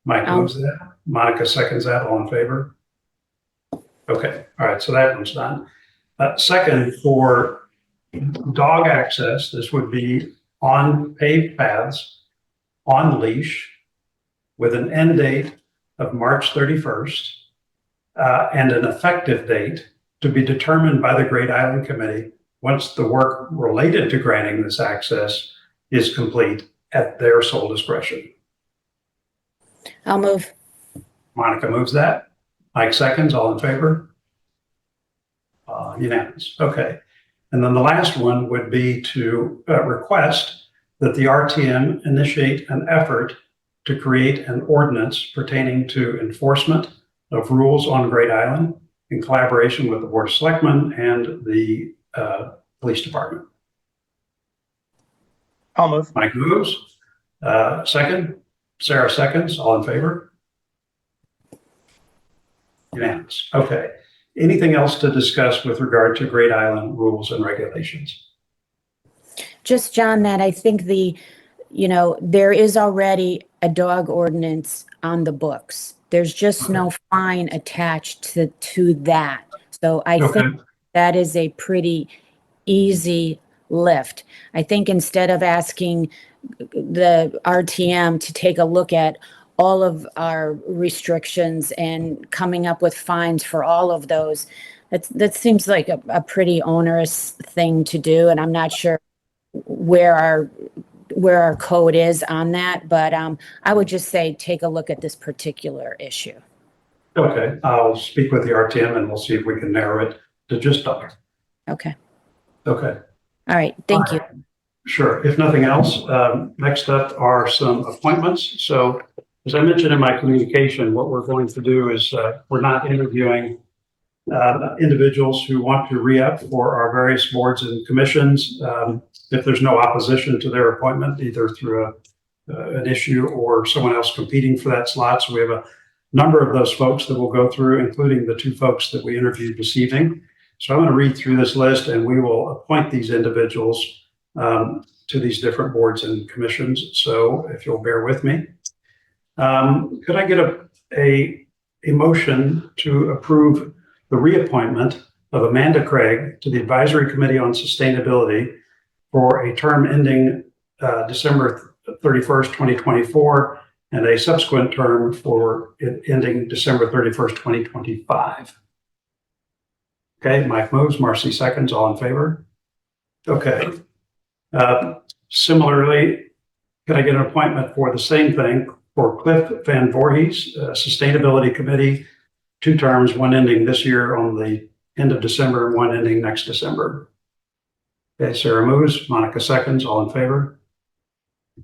Mike moves that. Monica seconds that. All in favor? Okay. All right. So that one's done. Second, for dog access, this would be on paved paths, on leash, with an end date of March 31st, and an effective date to be determined by the Great Island Committee once the work related to granting this access is complete at their sole discretion. I'll move. Monica moves that. Mike seconds. All in favor? Unanimous. Okay. And then the last one would be to request that the RTM initiate an effort to create an ordinance pertaining to enforcement of rules on Great Island in collaboration with the Board of Selectmen and the Police Department. I'll move. Mike moves. Second. Sarah seconds. All in favor? Unanimous. Okay. Anything else to discuss with regard to Great Island rules and regulations? Just, John, that I think there is already a dog ordinance on the books. There's just no fine attached to that. So I think that is a pretty easy lift. I think instead of asking the RTM to take a look at all of our restrictions and coming up with fines for all of those, that seems like a pretty onerous thing to do. And I'm not sure where our code is on that, but I would just say take a look at this particular issue. Okay, I'll speak with the RTM and we'll see if we can narrow it to just dogs. Okay. Okay. All right. Thank you. Sure. If nothing else, next up are some appointments. So as I mentioned in my communication, what we're going to do is we're not interviewing individuals who want to re-up for our various boards and commissions. If there's no opposition to their appointment, either through an issue or someone else competing for that slot. So we have a number of those folks that we'll go through, including the two folks that we interviewed this evening. So I'm going to read through this list and we will appoint these individuals to these different boards and commissions. So if you'll bear with me. Could I get a motion to approve the reappointment of Amanda Craig to the Advisory Committee on Sustainability for a term ending December 31st, 2024, and a subsequent term for it ending December 31st, 2025. Okay, Mike moves, Marcy seconds, all in favor? Okay. Similarly, can I get an appointment for the same thing for Cliff Van Voorhees, Sustainability Committee, 2 terms, one ending this year on the end of December and one ending next December. Okay, Sarah moves, Monica seconds, all in favor?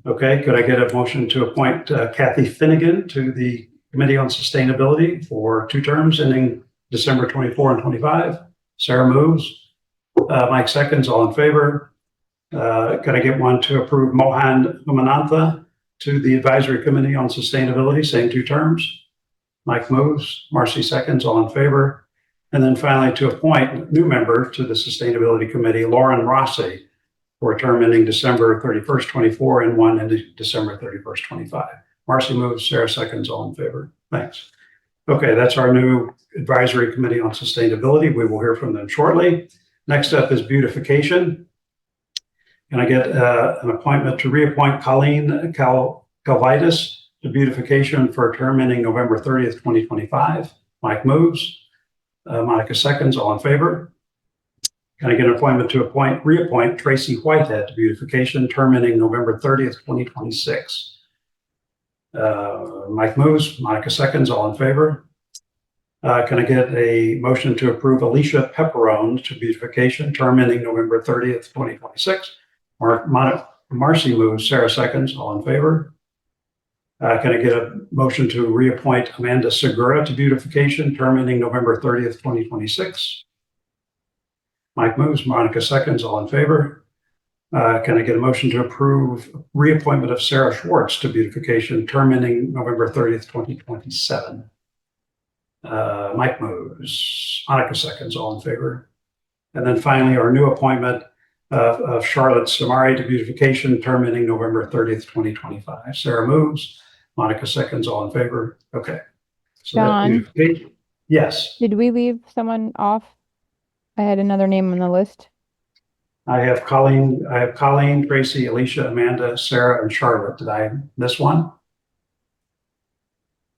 Okay, could I get a motion to appoint Kathy Finnegan to the Committee on Sustainability for 2 terms ending December 24 and 25? Sarah moves, Mike seconds, all in favor? Could I get one to approve Mohan Umanantha to the Advisory Committee on Sustainability, same 2 terms? Mike moves, Marcy seconds, all in favor? And then finally to appoint a new member to the Sustainability Committee, Lauren Rossi, for a term ending December 31st, 24 and one ending December 31st, 25. Marcy moves, Sarah seconds, all in favor. Thanks. Okay, that's our new Advisory Committee on Sustainability. We will hear from them shortly. Next up is beautification. Can I get an appointment to reappoint Colleen Calvitis to beautification for a term ending November 30th, 2025? Mike moves. Monica seconds, all in favor? Can I get an appointment to reappoint Tracy Whitehead to beautification, term ending November 30th, 2026? Mike moves, Monica seconds, all in favor? Can I get a motion to approve Alicia Pepperone to beautification, term ending November 30th, 2026? Marcy moves, Sarah seconds, all in favor? Can I get a motion to reappoint Amanda Segura to beautification, term ending November 30th, 2026? Mike moves, Monica seconds, all in favor? Can I get a motion to approve reappointment of Sarah Schwartz to beautification, term ending November 30th, 2027? Mike moves. Monica seconds. All in favor. And then finally, our new appointment of Charlotte Samari to beautification, term ending November 30th, 2025. Sarah moves. Monica seconds. All in favor. Okay. So John? Yes. Did we leave someone off? I had another name on the list. I have Colleen, Tracy, Alicia, Amanda, Sarah, and Charlotte. Did I miss one?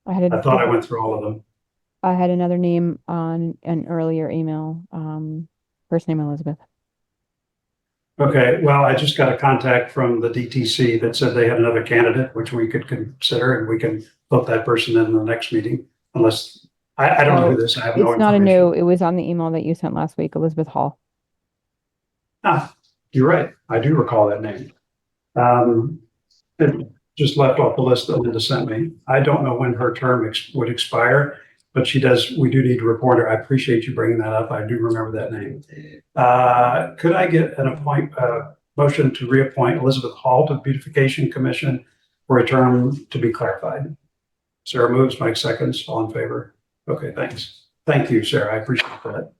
I thought I went through all of them. I had another name on an earlier email. First name Elizabeth. Okay, well, I just got a contact from the DTC that said they had another candidate, which we could consider, and we can vote that person in the next meeting, unless, I don't know who this, I have no It's not a information. new, it was on the email that you sent last week, Elizabeth Hall. Ah, you're right, I do recall that name. It just left off the list that Linda sent me. I don't know when her term would expire, but we do need to report her. I appreciate you bringing that up. I do remember that name. Could I get an motion to reappoint Elizabeth Hall to the Beautification Commission for a term to be clarified? Sarah moves, Mike seconds, all in favor. Okay, thanks. Thank you, Sarah, I appreciate that.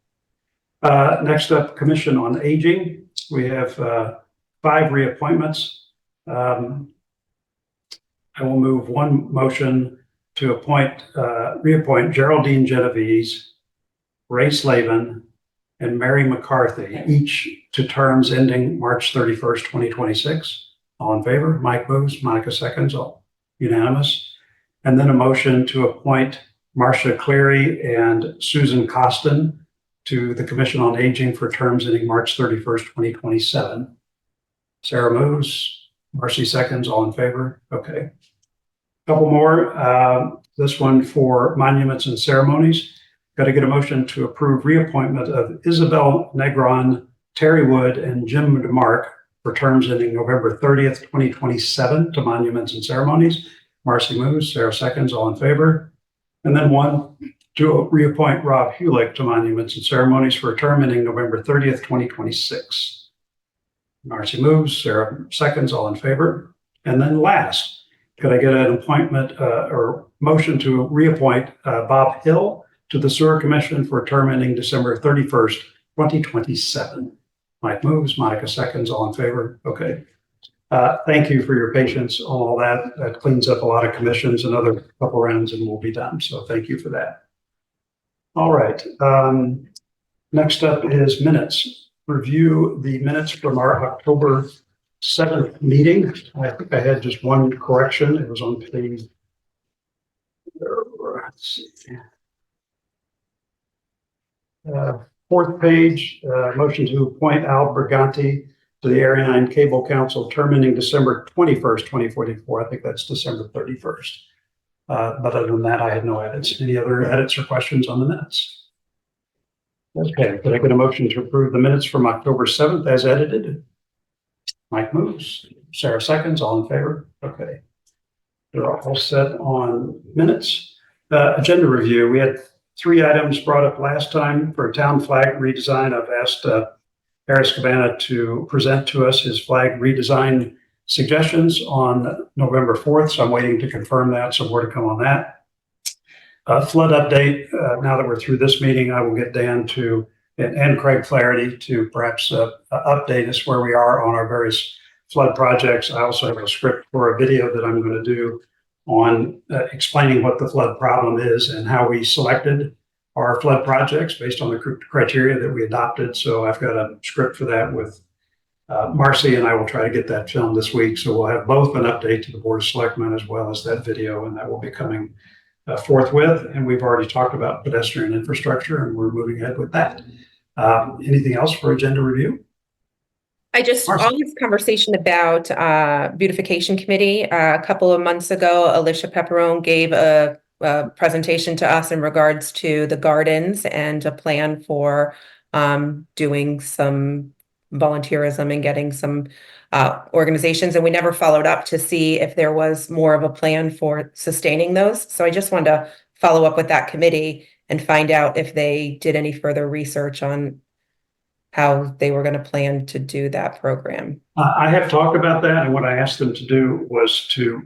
Next up, Commission on Aging. We have 5 reappointments. I will move one motion to reappoint Geraldine Genovese, Ray Slavin, and Mary McCarthy, each to terms ending March 31st, 2026. All in favor? Mike moves, Monica seconds, all unanimous. And then a motion to appoint Marcia Cleary and Susan Costin to the Commission on Aging for terms ending March 31st, 2027. Sarah moves, Marcy seconds, all in favor? Okay. Couple more. This one for monuments and ceremonies. Got to get a motion to approve reappointment of Isabel Negron, Terry Wood, and Jim DeMark for terms ending November 30th, 2027 to monuments and ceremonies. Marcy moves, Sarah seconds, all in favor. And then one to reappoint Rob Hulick to monuments and ceremonies for a term ending November 30th, 2026. Marcy moves, Sarah seconds, all in favor. And then last, could I get an appointment or motion to reappoint Bob Hill to the Sewer Commission for a term ending December 31st, 2027? Mike moves, Monica seconds, all in favor. Okay. Thank you for your patience on all that. That cleans up a lot of commissions, another couple rounds and we'll be done. So thank you for that. All right. Next up is minutes. Review the minutes from our October 7th meeting. I think I had just one correction. It was on page, let's see. 4th page, motion to appoint Al Briganti to the Area 9 Cable Council, term ending December 21st, 2044. I think that's December 31st. But other than that, I had no edits. Any other edits or questions on the minutes? Okay, could I get a motion to approve the minutes from October 7th as edited? Mike moves, Sarah seconds, all in favor? Okay. They're all set on minutes. Agenda review, we had 3 items brought up last time for town flag redesign. I've asked Harris Cabana to present to us his flag redesign suggestions on November 4th, so I'm waiting to confirm that, so more to come on that. Flood update, now that we're through this meeting, I will get Dan to and Craig Flaherty to perhaps update us where we are on our various flood projects. I also have a script for a video that I'm going to do on explaining what the flood problem is and how we selected our flood projects based on the criteria that we adopted. So I've got a script for that with Marcy, and I will try to get that filmed this week. So we'll have both an update to the Board of Selectmen as well as that video, and that will be coming forthwith. And we've already talked about pedestrian infrastructure, and we're moving ahead with that. Anything else for agenda review? All this conversation about beautification committee. A couple of months ago, Alicia Pepperone gave a presentation to us in regards to the gardens and a plan for doing some volunteerism and getting some organizations. And we never followed up to see if there was more of a plan for sustaining those. So I just wanted to follow up with that committee and find out if they did any further research on how they were going to plan to do that program. I have talked about that, and what I asked them to do was to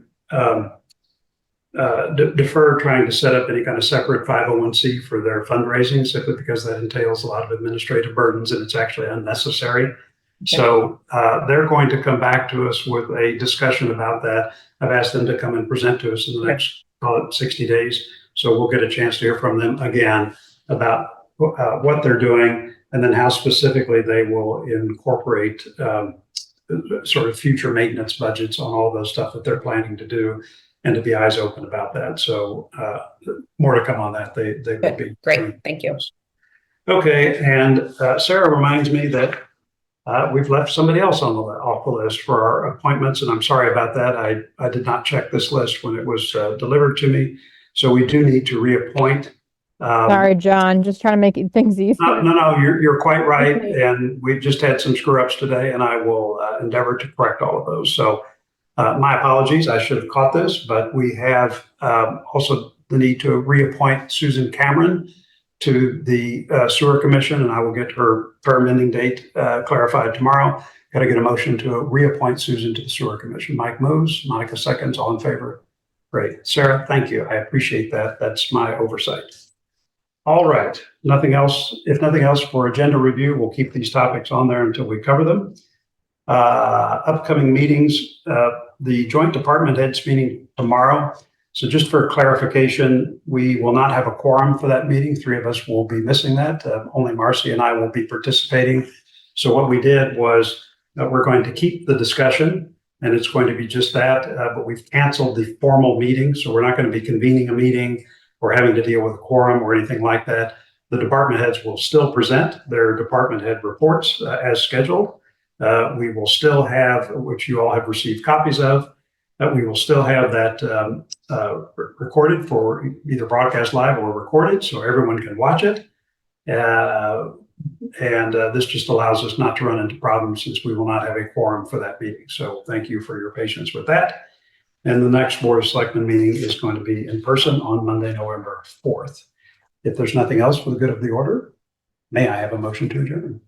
defer trying to set up any kind of separate 501c for their fundraising, simply because that entails a lot of administrative burdens and it's actually unnecessary. Okay. So they're going to come back to us with a discussion about that. I've asked them to come and present to us in the next, call it 60 days. So we'll get a chance to hear from them again about what they're doing, and then how specifically they will incorporate sort of future maintenance budgets on all those stuff that they're planning to do, and to be eyes open about that. So more to come on that. They will be great. Thank you. Okay, and Sarah reminds me that we've left somebody else on off the list for our appointments, and I'm sorry about that. I did not check this list when it was delivered to me, so we do need to reappoint. Sorry, John, just trying to make things easier. No, you're quite right. And we've just had some screw ups today, and I will endeavor to correct all of those. So my apologies, I should have caught this, but we have also the need to reappoint Susan Cameron to the Sewer Commission, and I will get her term ending date clarified tomorrow. Got to get a motion to reappoint Susan to the Sewer Commission. Mike moves, Monica seconds, all in favor. Great. Sarah, thank you. I appreciate that. That's my oversight. All right, nothing else. If nothing else for agenda review, we'll keep these topics on there until we cover them. Upcoming meetings, the joint department heads meeting tomorrow. So just for clarification, we will not have a quorum for that meeting. 3 of us will be missing that. Only Marcy and I will be participating. So what we did was we're going to keep the discussion, and it's going to be just that, but we've canceled the formal meeting. So we're not going to be convening a meeting or having to deal with a quorum or anything like that. The department heads will still present their department head reports as scheduled. We will still have, which you all have received copies of, we will still have that recorded for either broadcast live or recorded, so everyone can watch it. This just allows us not to run into problems, since we will not have a quorum for that meeting. So thank you for your patience with that. And the next Board of Selectmen meeting is going to be in person on Monday, November 4th. If there's nothing else for the good of the order, may I have a motion to adjourn?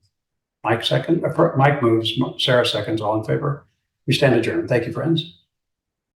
Mike moves, Sarah seconds, all in favor. We stand adjourned. Thank you, friends.